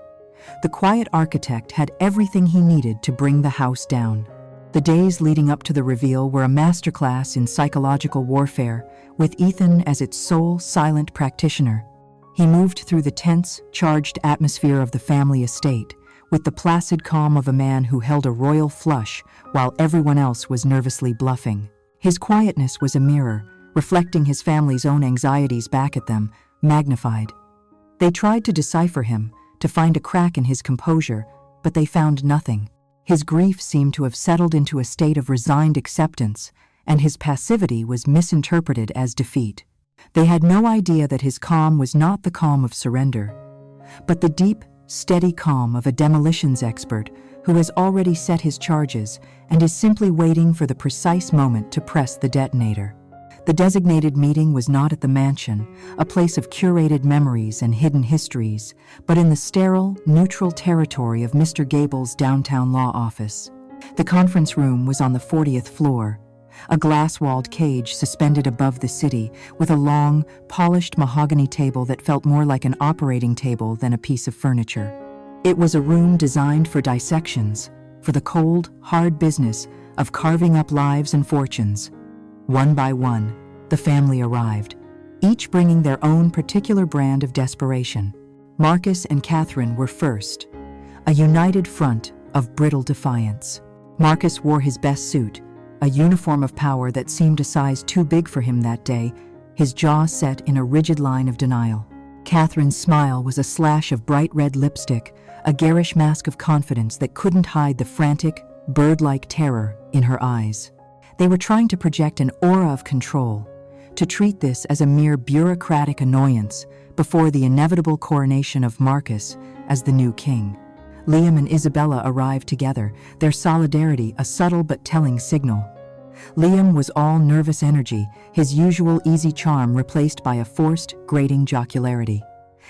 The quiet architect had everything he needed to bring the house down. The days leading up to the reveal were a masterclass in psychological warfare, with Ethan as its sole silent practitioner. He moved through the tense, charged atmosphere of the family estate, with the placid calm of a man who held a royal flush while everyone else was nervously bluffing. His quietness was a mirror, reflecting his family's own anxieties back at them, magnified. They tried to decipher him, to find a crack in his composure, but they found nothing. His grief seemed to have settled into a state of resigned acceptance, and his passivity was misinterpreted as defeat. They had no idea that his calm was not the calm of surrender, but the deep, steady calm of a demolitions expert who has already set his charges and is simply waiting for the precise moment to press the detonator. The designated meeting was not at the mansion, a place of curated memories and hidden histories, but in the sterile, neutral territory of Mr. Gable's downtown law office. The conference room was on the 40th floor, a glass-walled cage suspended above the city, with a long, polished mahogany table that felt more like an operating table than a piece of furniture. It was a room designed for dissections, for the cold, hard business of carving up lives and fortunes. One by one, the family arrived. each bringing their own particular brand of desperation. Marcus and Catherine were first, a united front of brittle defiance. Marcus wore his best suit, a uniform of power that seemed a size too big for him that day, his jaw set in a rigid line of denial. Catherine's smile was a slash of bright red lipstick, a garish mask of confidence that couldn't hide the frantic, bird-like terror in her eyes. They were trying to project an aura of control, to treat this as a mere bureaucratic annoyance before the inevitable coronation of Marcus as the new king. Liam and Isabella arrived together, their solidarity a subtle but telling signal. Liam was all nervous energy, his usual easy charm replaced by a forced, grating jocularity.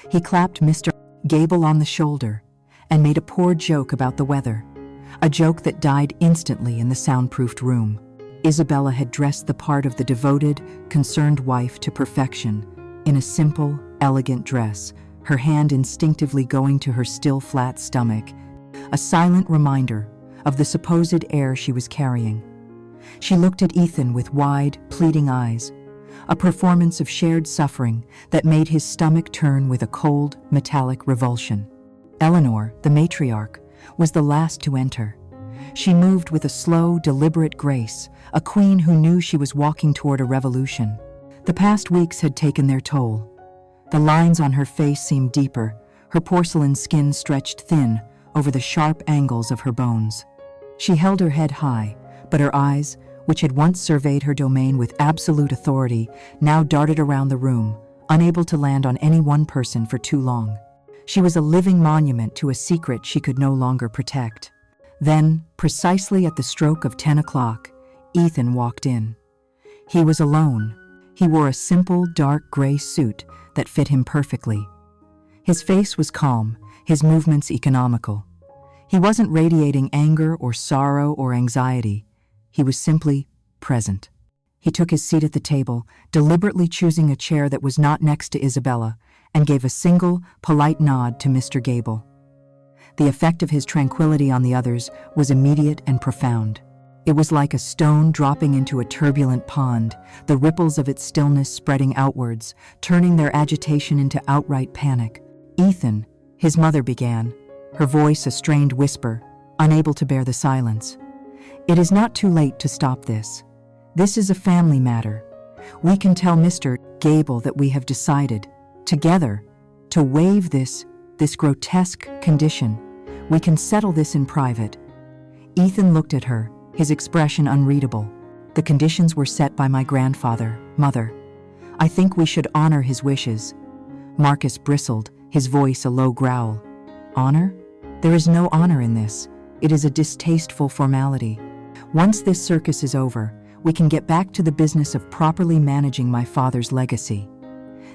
He clapped Mr. Gable on the shoulder and made a poor joke about the weather, a joke that died instantly in the soundproofed room. Isabella had dressed the part of the devoted, concerned wife to perfection, in a simple, elegant dress, her hand instinctively going to her still flat stomach, a silent reminder of the supposed air she was carrying. She looked at Ethan with wide, pleading eyes, a performance of shared suffering that made his stomach turn with a cold, metallic revulsion. Eleanor, the matriarch, was the last to enter. She moved with a slow, deliberate grace, a queen who knew she was walking toward a revolution. The past weeks had taken their toll. The lines on her face seemed deeper, her porcelain skin stretched thin over the sharp angles of her bones. She held her head high, but her eyes, which had once surveyed her domain with absolute authority, now darted around the room, unable to land on any one person for too long. She was a living monument to a secret she could no longer protect. Then, precisely at the stroke of 10 o'clock, Ethan walked in. He was alone. He wore a simple, dark gray suit that fit him perfectly. His face was calm, his movements economical. He wasn't radiating anger or sorrow or anxiety. He was simply present. He took his seat at the table, deliberately choosing a chair that was not next to Isabella, and gave a single, polite nod to Mr. Gable. The effect of his tranquility on the others was immediate and profound. It was like a stone dropping into a turbulent pond, the ripples of its stillness spreading outwards, turning their agitation into outright panic. "Ethan," his mother began, her voice a strained whisper, unable to bear the silence. "It is not too late to stop this. This is a family matter. We can tell Mr. Gable that we have decided, together, to waive this grotesque condition. We can settle this in private." Ethan looked at her, his expression unreadable. "The conditions were set by my grandfather, Mother. I think we should honor his wishes." Marcus bristled, his voice a low growl. "Honor? There is no honor in this. It is a distasteful formality. Once this circus is over, we can get back to the business of properly managing my father's legacy."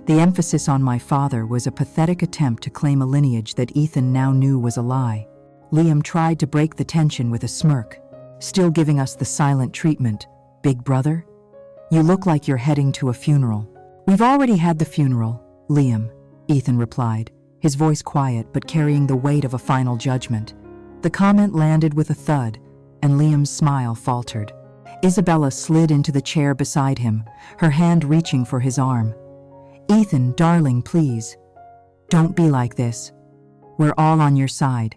The emphasis on my father was a pathetic attempt to claim a lineage that Ethan now knew was a lie. Liam tried to break the tension with a smirk. "Still giving us the silent treatment, big brother? You look like you're heading to a funeral." "We've already had the funeral, Liam," Ethan replied, his voice quiet but carrying the weight of a final judgment. The comment landed with a thud, and Liam's smile faltered. Isabella slid into the chair beside him, her hand reaching for his arm. "Ethan, darling, please. Don't be like this. We're all on your side."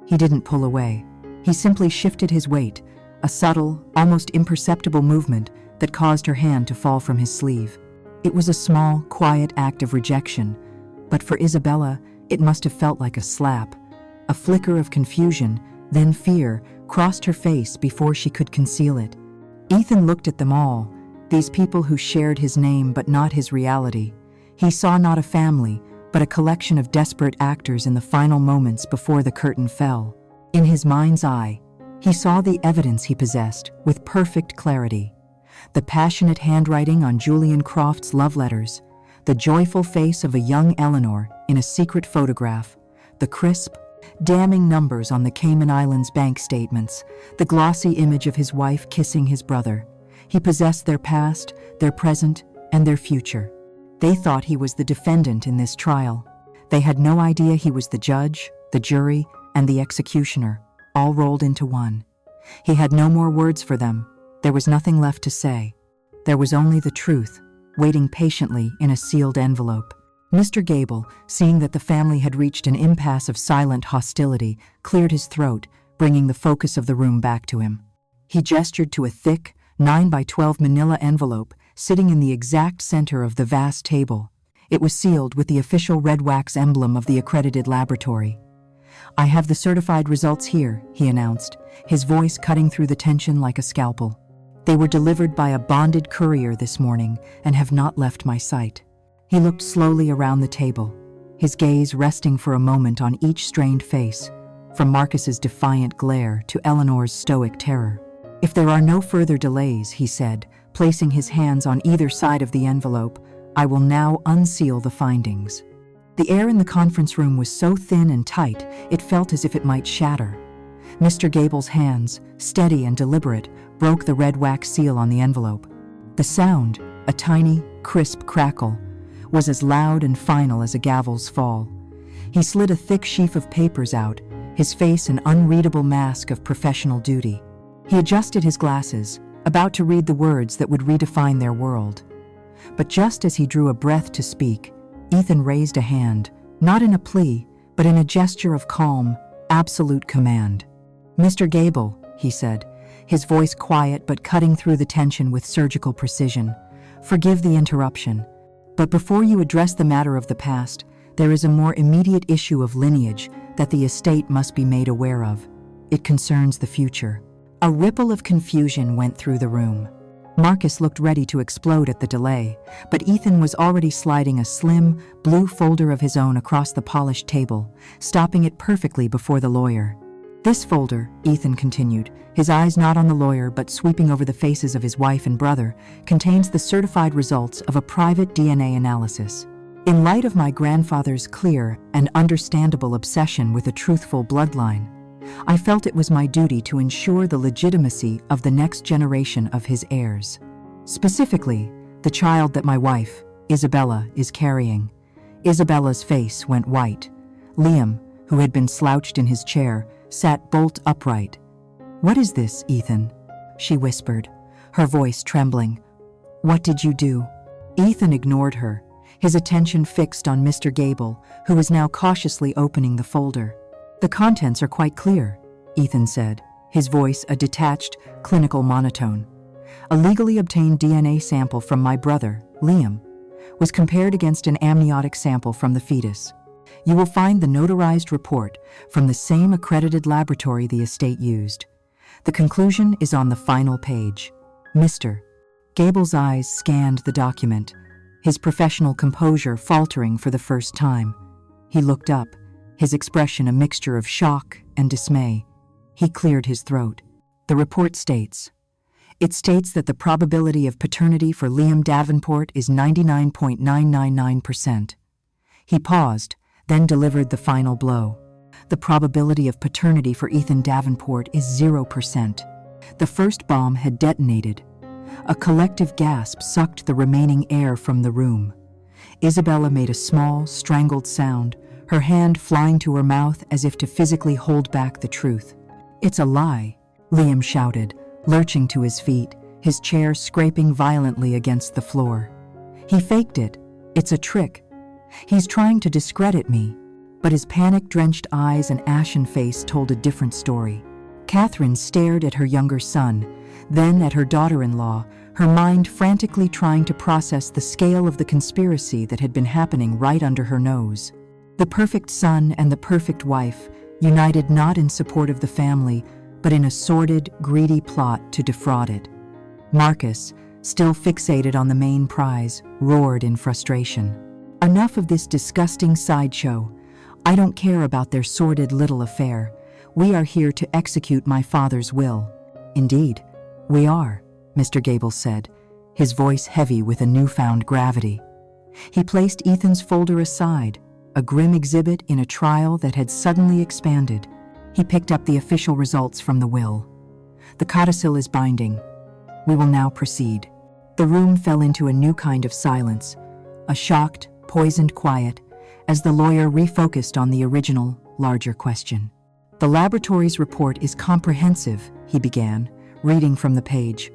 He didn't pull away. He simply shifted his weight, a subtle, almost imperceptible movement that caused her hand to fall from his sleeve. It was a small, quiet act of rejection, but for Isabella, it must have felt like a slap. A flicker of confusion, then fear, crossed her face before she could conceal it. Ethan looked at them all, these people who shared his name but not his reality. He saw not a family, but a collection of desperate actors in the final moments before the curtain fell. In his mind's eye, he saw the evidence he possessed with perfect clarity. The passionate handwriting on Julian Croft's love letters, the joyful face of a young Eleanor in a secret photograph, the crisp, damning numbers on the Cayman Islands bank statements, the glossy image of his wife kissing his brother. He possessed their past, their present, and their future. They thought he was the defendant in this trial. They had no idea he was the judge, the jury, and the executioner, all rolled into one. He had no more words for them. There was nothing left to say. There was only the truth, waiting patiently in a sealed envelope. Mr. Gable, seeing that the family had reached an impasse of silent hostility, cleared his throat, bringing the focus of the room back to him. He gestured to a thick, 9 by 12 manila envelope sitting in the exact center of the vast table. It was sealed with the official red wax emblem of the accredited laboratory. "I have the certified results here," he announced, his voice cutting through the tension like a scalpel. "They were delivered by a bonded courier this morning and have not left my sight." He looked slowly around the table, his gaze resting for a moment on each strained face, from Marcus's defiant glare to Eleanor's stoic terror. "If there are no further delays," he said, placing his hands on either side of the envelope, "I will now unseal the findings." The air in the conference room was so thin and tight, it felt as if it might shatter. Mr. Gable's hands, steady and deliberate, broke the red wax seal on the envelope. The sound, a tiny, crisp crackle, was as loud and final as a gavel's fall. He slid a thick sheaf of papers out, his face an unreadable mask of professional duty. He adjusted his glasses, about to read the words that would redefine their world. But just as he drew a breath to speak, Ethan raised a hand, not in a plea, but in a gesture of calm, absolute command. "Mr. Gable," he said, his voice quiet but cutting through the tension with surgical precision, "forgive the interruption. But before you address the matter of the past, there is a more immediate issue of lineage that the estate must be made aware of. It concerns the future." A ripple of confusion went through the room. Marcus looked ready to explode at the delay, but Ethan was already sliding a slim, blue folder of his own across the polished table, stopping it perfectly before the lawyer. "This folder," Ethan continued, his eyes not on the lawyer but sweeping over the faces of his wife and brother, "contains the certified results of a private DNA analysis. In light of my grandfather's clear and understandable obsession with a truthful bloodline, I felt it was my duty to ensure the legitimacy of the next generation of his heirs. Specifically, the child that my wife, Isabella, is carrying." Isabella's face went white. Liam, who had been slouched in his chair, sat bolt upright. "What is this, Ethan?" she whispered, her voice trembling. "What did you do?" Ethan ignored her, his attention fixed on Mr. Gable, who was now cautiously opening the folder. "The contents are quite clear," Ethan said, his voice a detached, clinical monotone. "A legally obtained DNA sample from my brother, Liam, was compared against an amniotic sample from the fetus. You will find the notarized report from the same accredited laboratory the estate used. The conclusion is on the final page." Mr. Gable's eyes scanned the document, his professional composure faltering for the first time. He looked up, his expression a mixture of shock and dismay. He cleared his throat. "The report states. It states that the probability of paternity for Liam Davenport is 99.999%. He paused, then delivered the final blow. "The probability of paternity for Ethan Davenport is 0%. The first bomb had detonated. A collective gasp sucked the remaining air from the room. Isabella made a small, strangled sound, her hand flying to her mouth as if to physically hold back the truth. "It's a lie," Liam shouted, lurching to his feet, his chair scraping violently against the floor. "He faked it. It's a trick. He's trying to discredit me." But his panic-drenched eyes and ashen face told a different story. Catherine stared at her younger son, then at her daughter-in-law, her mind frantically trying to process the scale of the conspiracy that had been happening right under her nose. The perfect son and the perfect wife, united not in support of the family, but in a sordid, greedy plot to defraud it. Marcus, still fixated on the main prize, roared in frustration. "Enough of this disgusting sideshow. I don't care about their sordid little affair. We are here to execute my father's will." "Indeed, we are," Mr. Gable said, his voice heavy with a newfound gravity. He placed Ethan's folder aside, a grim exhibit in a trial that had suddenly expanded. He picked up the official results from the will. "The codicil is binding. We will now proceed." The room fell into a new kind of silence, a shocked, poisoned quiet, as the lawyer refocused on the original, larger question. "The laboratory's report is comprehensive," he began, reading from the page.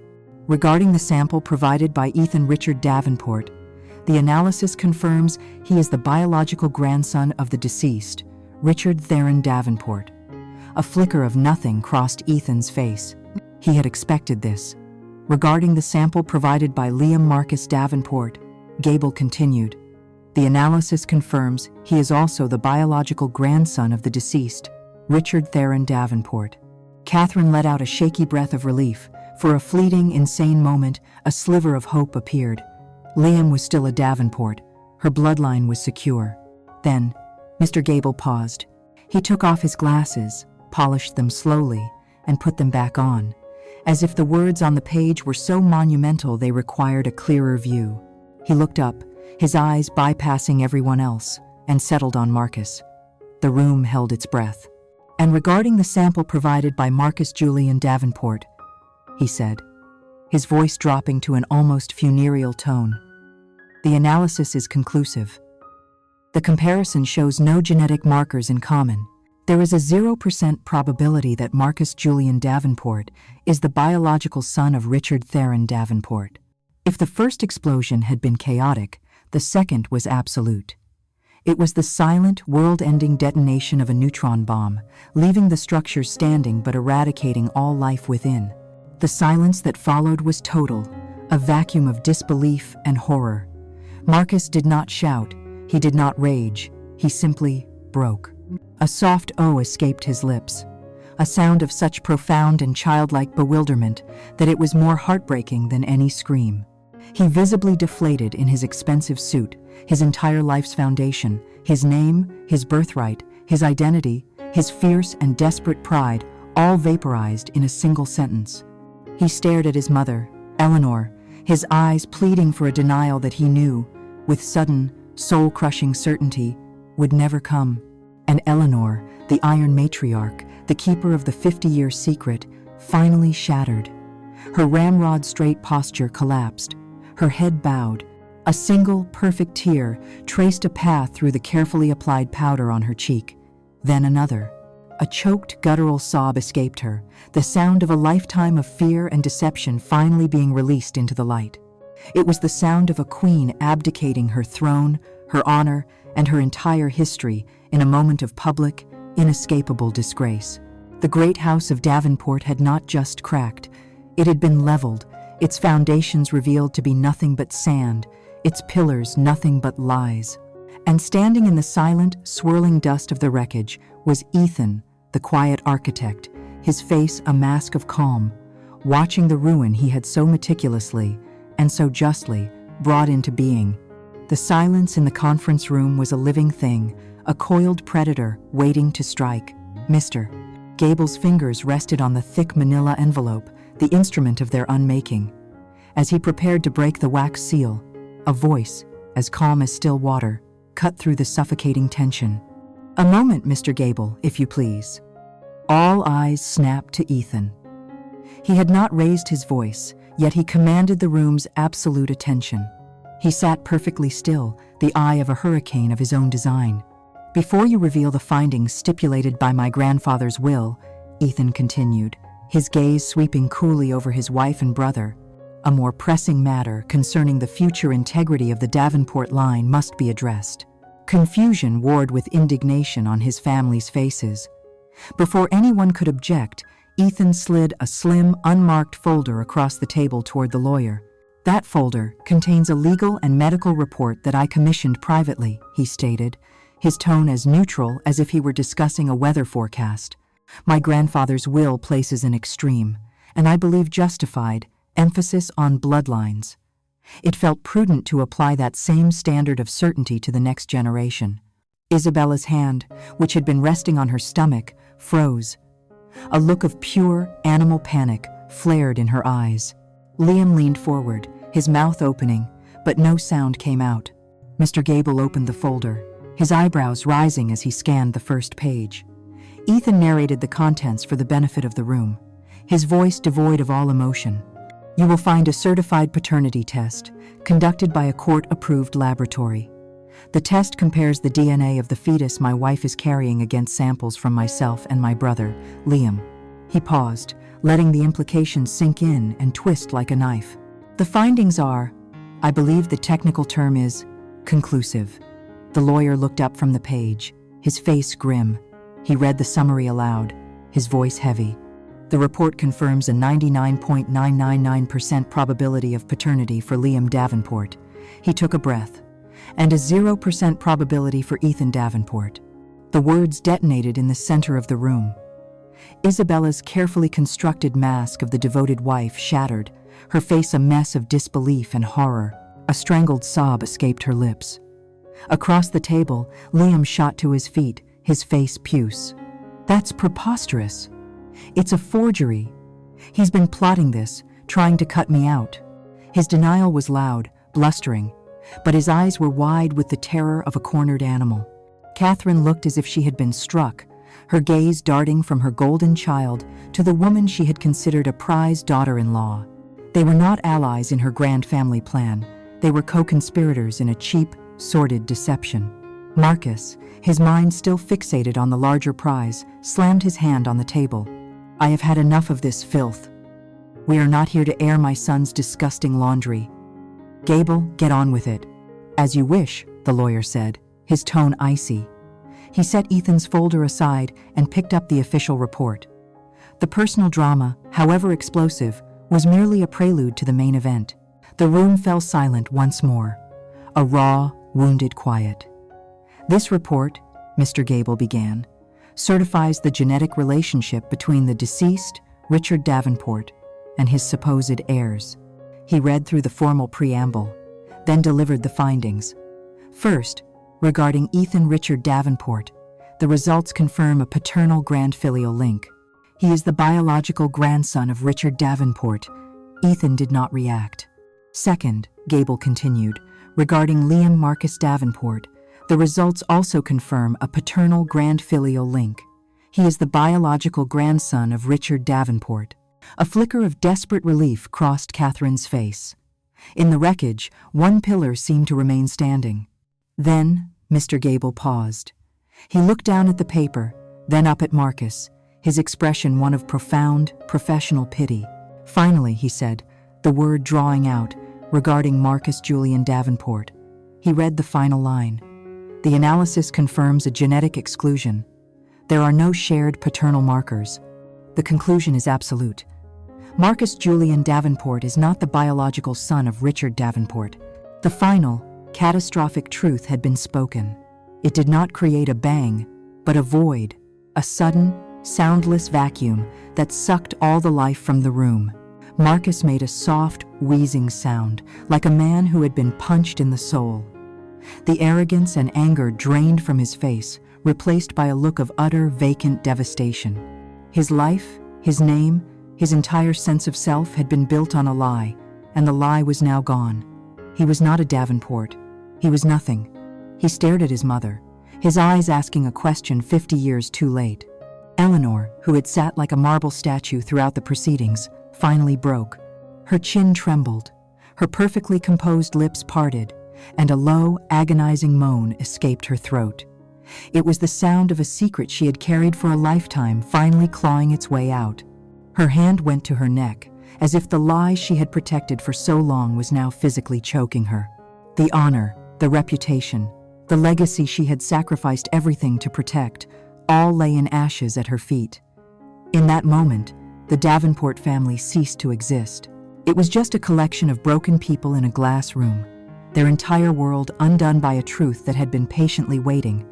Regarding the sample provided by Ethan Richard Davenport, the analysis confirms he is the biological grandson of the deceased, Richard Theron Davenport. A flicker of nothing crossed Ethan's face. He had expected this. Regarding the sample provided by Liam Marcus Davenport, Gable continued, the analysis confirms he is also the biological grandson of the deceased, Richard Theron Davenport. Catherine let out a shaky breath of relief. For a fleeting, insane moment, a sliver of hope appeared. Liam was still a Davenport. Her bloodline was secure. Then, Mr. Gable paused. He took off his glasses, polished them slowly, and put them back on, as if the words on the page were so monumental they required a clearer view. He looked up, his eyes bypassing everyone else, and settled on Marcus. The room held its breath. And regarding the sample provided by Marcus Julian Davenport, he said, his voice dropping to an almost funereal tone, the analysis is conclusive. The comparison shows no genetic markers in common. There is a 0% probability that Marcus Julian Davenport is the biological son of Richard Theron Davenport. If the first explosion had been chaotic, the second was absolute. It was the silent, world-ending detonation of a neutron bomb, leaving the structure standing but eradicating all life within. The silence that followed was total, a vacuum of disbelief and horror. Marcus did not shout, he did not rage, he simply broke. A soft "oh" escaped his lips, a sound of such profound and childlike bewilderment that it was more heartbreaking than any scream. He visibly deflated in his expensive suit, his entire life's foundation, his name, his birthright, his identity, his fierce and desperate pride, all vaporized in a single sentence. He stared at his mother, Eleanor, his eyes pleading for a denial that he knew, with sudden, soul-crushing certainty, would never come. And Eleanor, the iron matriarch, the keeper of the 50-year secret, finally shattered. Her ramrod-straight posture collapsed, her head bowed. A single, perfect tear traced a path through the carefully applied powder on her cheek. Then another. A choked, guttural sob escaped her, the sound of a lifetime of fear and deception finally being released into the light. It was the sound of a queen abdicating her throne, her honor, and her entire history in a moment of public, inescapable disgrace. The great house of Davenport had not just cracked, it had been leveled, its foundations revealed to be nothing but sand, its pillars nothing but lies. And standing in the silent, swirling dust of the wreckage was Ethan, the quiet architect, his face a mask of calm, watching the ruin he had so meticulously, and so justly, brought into being. The silence in the conference room was a living thing, a coiled predator waiting to strike. Mr. Gable's fingers rested on the thick manila envelope, the instrument of their unmaking. As he prepared to break the wax seal, a voice, as calm as still water, cut through the suffocating tension. "A moment, Mr. Gable, if you please." All eyes snapped to Ethan. He had not raised his voice, yet he commanded the room's absolute attention. He sat perfectly still, the eye of a hurricane of his own design. "Before you reveal the findings stipulated by my grandfather's will," Ethan continued, his gaze sweeping coolly over his wife and brother, "a more pressing matter concerning the future integrity of the Davenport line must be addressed." Confusion warred with indignation on his family's faces. Before anyone could object, Ethan slid a slim, unmarked folder across the table toward the lawyer. "That folder contains a legal and medical report that I commissioned privately," he stated, his tone as neutral as if he were discussing a weather forecast. "My grandfather's will places an extreme, and I believe justified, emphasis on bloodlines. It felt prudent to apply that same standard of certainty to the next generation." Isabella's hand, which had been resting on her stomach, froze. A look of pure, animal panic flared in her eyes. Liam leaned forward, his mouth opening, but no sound came out. Mr. Gable opened the folder, his eyebrows rising as he scanned the first page. Ethan narrated the contents for the benefit of the room, his voice devoid of all emotion. "You will find a certified paternity test, conducted by a court-approved laboratory. The test compares the DNA of the fetus my wife is carrying against samples from myself and my brother, Liam." He paused, letting the implications sink in and twist like a knife. The findings are, I believe the technical term is, conclusive. The lawyer looked up from the page, his face grim. He read the summary aloud, his voice heavy. The report confirms a 99.999% probability of paternity for Liam Davenport. He took a breath. And a 0% probability for Ethan Davenport. The words detonated in the center of the room. Isabella's carefully constructed mask of the devoted wife shattered, her face a mess of disbelief and horror. A strangled sob escaped her lips. Across the table, Liam shot to his feet, his face puce. That's preposterous. It's a forgery. He's been plotting this, trying to cut me out. His denial was loud, blustering, but his eyes were wide with the terror of a cornered animal. Catherine looked as if she had been struck, her gaze darting from her golden child to the woman she had considered a prized daughter-in-law. They were not allies in her grand family plan. They were co-conspirators in a cheap, sordid deception. Marcus, his mind still fixated on the larger prize, slammed his hand on the table. I have had enough of this filth. We are not here to air my son's disgusting laundry. Gable, get on with it. As you wish, the lawyer said, his tone icy. He set Ethan's folder aside and picked up the official report. The personal drama, however explosive, was merely a prelude to the main event. The room fell silent once more, a raw, wounded quiet. This report, Mr. Gable began, certifies the genetic relationship between the deceased, Richard Davenport, and his supposed heirs. He read through the formal preamble, then delivered the findings. First, regarding Ethan Richard Davenport, the results confirm a paternal grand-filial link. He is the biological grandson of Richard Davenport. Ethan did not react. Second, Gable continued, regarding Liam Marcus Davenport, the results also confirm a paternal grand-filial link. He is the biological grandson of Richard Davenport. A flicker of desperate relief crossed Catherine's face. In the wreckage, one pillar seemed to remain standing. Then, Mr. Gable paused. He looked down at the paper, then up at Marcus, his expression one of profound, professional pity. Finally, he said, the word drawing out, regarding Marcus Julian Davenport. He read the final line. The analysis confirms a genetic exclusion. There are no shared paternal markers. The conclusion is absolute. Marcus Julian Davenport is not the biological son of Richard Davenport. The final, catastrophic truth had been spoken. It did not create a bang, but a void, a sudden, soundless vacuum that sucked all the life from the room. Marcus made a soft, wheezing sound, like a man who had been punched in the soul. The arrogance and anger drained from his face, replaced by a look of utter, vacant devastation. His life, his name, his entire sense of self had been built on a lie, and the lie was now gone. He was not a Davenport. He was nothing. He stared at his mother, his eyes asking a question 50 years too late. Eleanor, who had sat like a marble statue throughout the proceedings, finally broke. Her chin trembled, her perfectly composed lips parted, and a low, agonizing moan escaped her throat. It was the sound of a secret she had carried for a lifetime finally clawing its way out. Her hand went to her neck, as if the lie she had protected for so long was now physically choking her. The honor, the reputation, the legacy she had sacrificed everything to protect, all lay in ashes at her feet. In that moment, the Davenport family ceased to exist. It was just a collection of broken people in a glass room, their entire world undone by a truth that had been patiently waiting,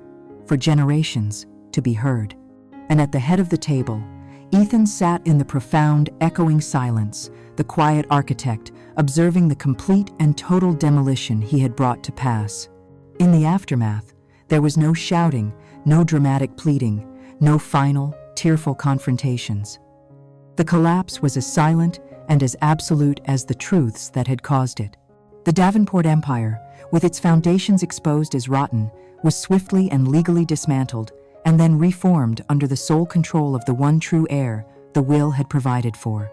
for generations, to be heard. And at the head of the table, Ethan sat in the profound, echoing silence, the quiet architect, observing the complete and total demolition he had brought to pass. In the aftermath, there was no shouting, no dramatic pleading, no final, tearful confrontations. The collapse was as silent and as absolute as the truths that had caused it. The Davenport Empire, with its foundations exposed as rotten, was swiftly and legally dismantled and then reformed under the sole control of the one true heir the will had provided for.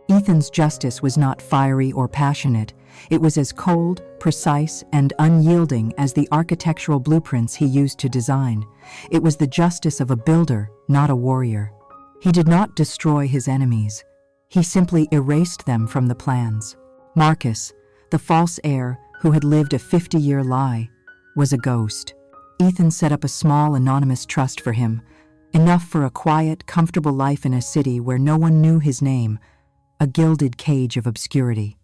Ethan's justice was not fiery or passionate. It was as cold, precise, and unyielding as the architectural blueprints he used to design. It was the justice of a builder, not a warrior. He did not destroy his enemies. He simply erased them from the plans. Marcus, the false heir who had lived a 50-year lie, was a ghost. Ethan set up a small, anonymous trust for him, enough for a quiet, comfortable life in a city where no one knew his name, a gilded cage of obscurity.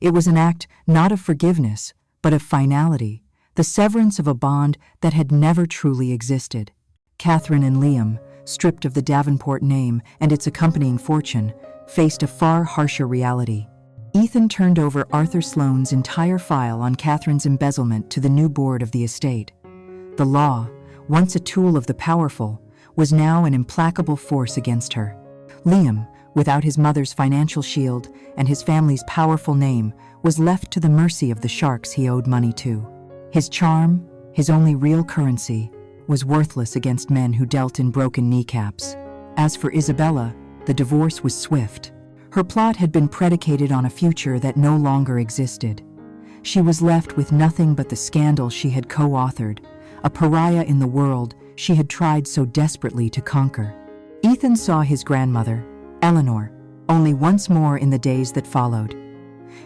It was an act not of forgiveness, but of finality, the severance of a bond that had never truly existed. Catherine and Liam, stripped of the Davenport name and its accompanying fortune, faced a far harsher reality. Ethan turned over Arthur Sloane's entire file on Catherine's embezzlement to the new board of the estate. The law, once a tool of the powerful, was now an implacable force against her. Liam, without his mother's financial shield and his family's powerful name, was left to the mercy of the sharks he owed money to. His charm, his only real currency, was worthless against men who dealt in broken kneecaps. As for Isabella, the divorce was swift. Her plot had been predicated on a future that no longer existed. She was left with nothing but the scandal she had co-authored, a pariah in the world she had tried so desperately to conquer. Ethan saw his grandmother, Eleanor, only once more in the days that followed.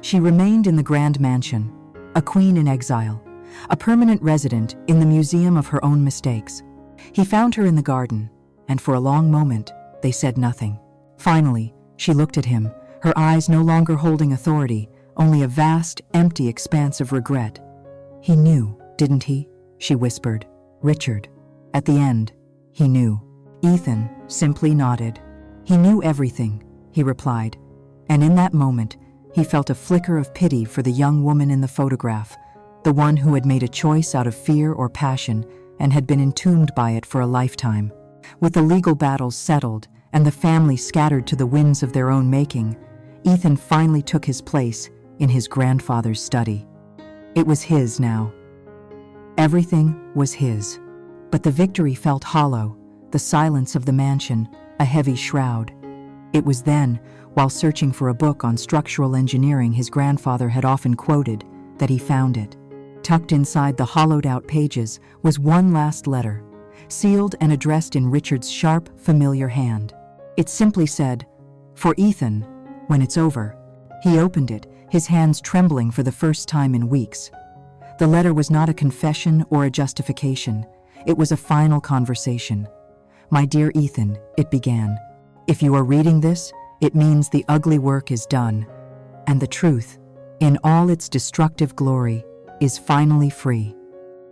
She remained in the grand mansion, a queen in exile, a permanent resident in the museum of her own mistakes. He found her in the garden, and for a long moment, they said nothing. Finally, she looked at him, her eyes no longer holding authority, only a vast, empty expanse of regret. "He knew, didn't he?" she whispered. "Richard." At the end, he knew. Ethan simply nodded. "He knew everything," he replied, and in that moment, he felt a flicker of pity for the young woman in the photograph, the one who had made a choice out of fear or passion and had been entombed by it for a lifetime. With the legal battles settled and the family scattered to the winds of their own making, Ethan finally took his place in his grandfather's study. It was his now. Everything was his. But the victory felt hollow, the silence of the mansion, a heavy shroud. It was then, while searching for a book on structural engineering his grandfather had often quoted, that he found it. Tucked inside the hollowed-out pages was one last letter, sealed and addressed in Richard's sharp, familiar hand. It simply said, "For Ethan, when it's over." He opened it, his hands trembling for the first time in weeks. The letter was not a confession or a justification. It was a final conversation. "My dear Ethan," it began, "if you are reading this, it means the ugly work is done, and the truth, in all its destructive glory, is finally free.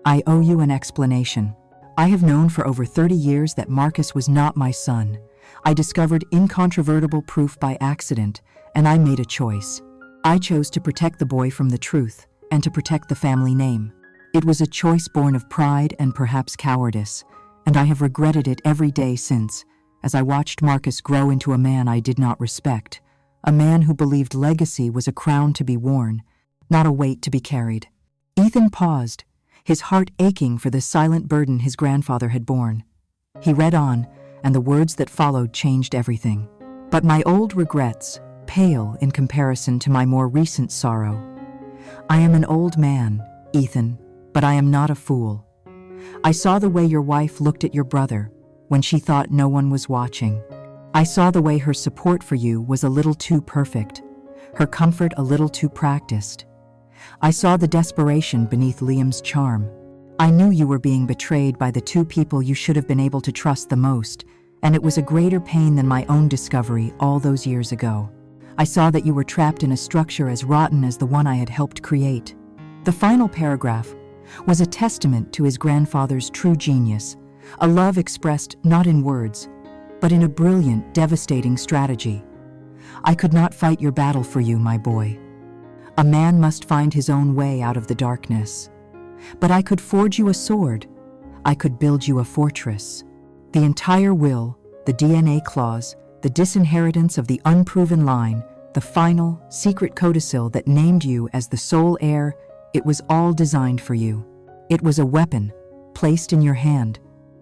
I owe you an explanation. I have known for over 30 years that Marcus was not my son. I discovered incontrovertible proof by accident, and I made a choice. I chose to protect the boy from the truth and to protect the family name. It was a choice born of pride and perhaps cowardice, and I have regretted it every day since, as I watched Marcus grow into a man I did not respect, a man who believed legacy was a crown to be worn, not a weight to be carried." Ethan paused, his heart aching for the silent burden his grandfather had borne. He read on, and the words that followed changed everything. "But my old regrets pale in comparison to my more recent sorrow. I am an old man, Ethan, but I am not a fool. I saw the way your wife looked at your brother when she thought no one was watching. I saw the way her support for you was a little too perfect, her comfort a little too practiced. I saw the desperation beneath Liam's charm. I knew you were being betrayed by the two people you should have been able to trust the most, and it was a greater pain than my own discovery all those years ago. I saw that you were trapped in a structure as rotten as the one I had helped create." The final paragraph was a testament to his grandfather's true genius, a love expressed not in words, but in a brilliant, devastating strategy. "I could not fight your battle for you, my boy. A man must find his own way out of the darkness. But I could forge you a sword. I could build you a fortress. The entire will, the DNA clause, the disinheritance of the unproven line, the final, secret codicil that named you as the sole heir, it was all designed for you. It was a weapon, placed in your hand,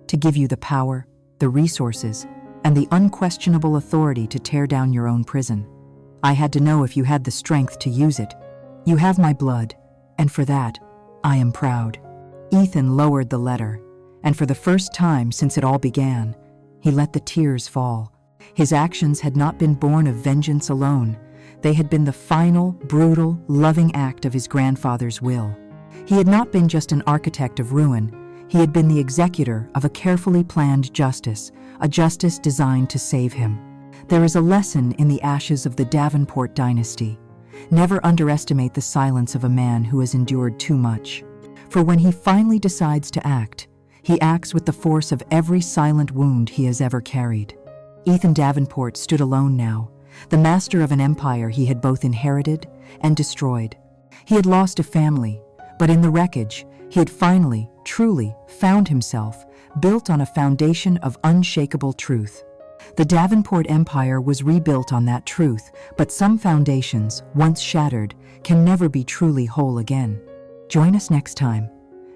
to give you the power, the resources, and the unquestionable authority to tear down your own prison. I had to know if you had the strength to use it. You have my blood, and for that, I am proud." Ethan lowered the letter, and for the first time since it all began, he let the tears fall. His actions had not been born of vengeance alone. They had been the final, brutal, loving act of his grandfather's will. He had not been just an architect of ruin. He had been the executor of a carefully planned justice, a justice designed to save him. There is a lesson in the ashes of the Davenport dynasty. Never underestimate the silence of a man who has endured too much. For when he finally decides to act, he acts with the force of every silent wound he has ever carried. Ethan Davenport stood alone now, the master of an empire he had both inherited and destroyed. He had lost a family, but in the wreckage, he had finally, truly found himself, built on a foundation of unshakable truth. The Davenport Empire was rebuilt on that truth, but some foundations, once shattered, can never be truly whole again. Join us next time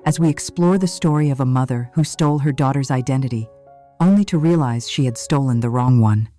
as we explore the story of a mother who stole her daughter's identity, only to realize she had stolen the wrong one.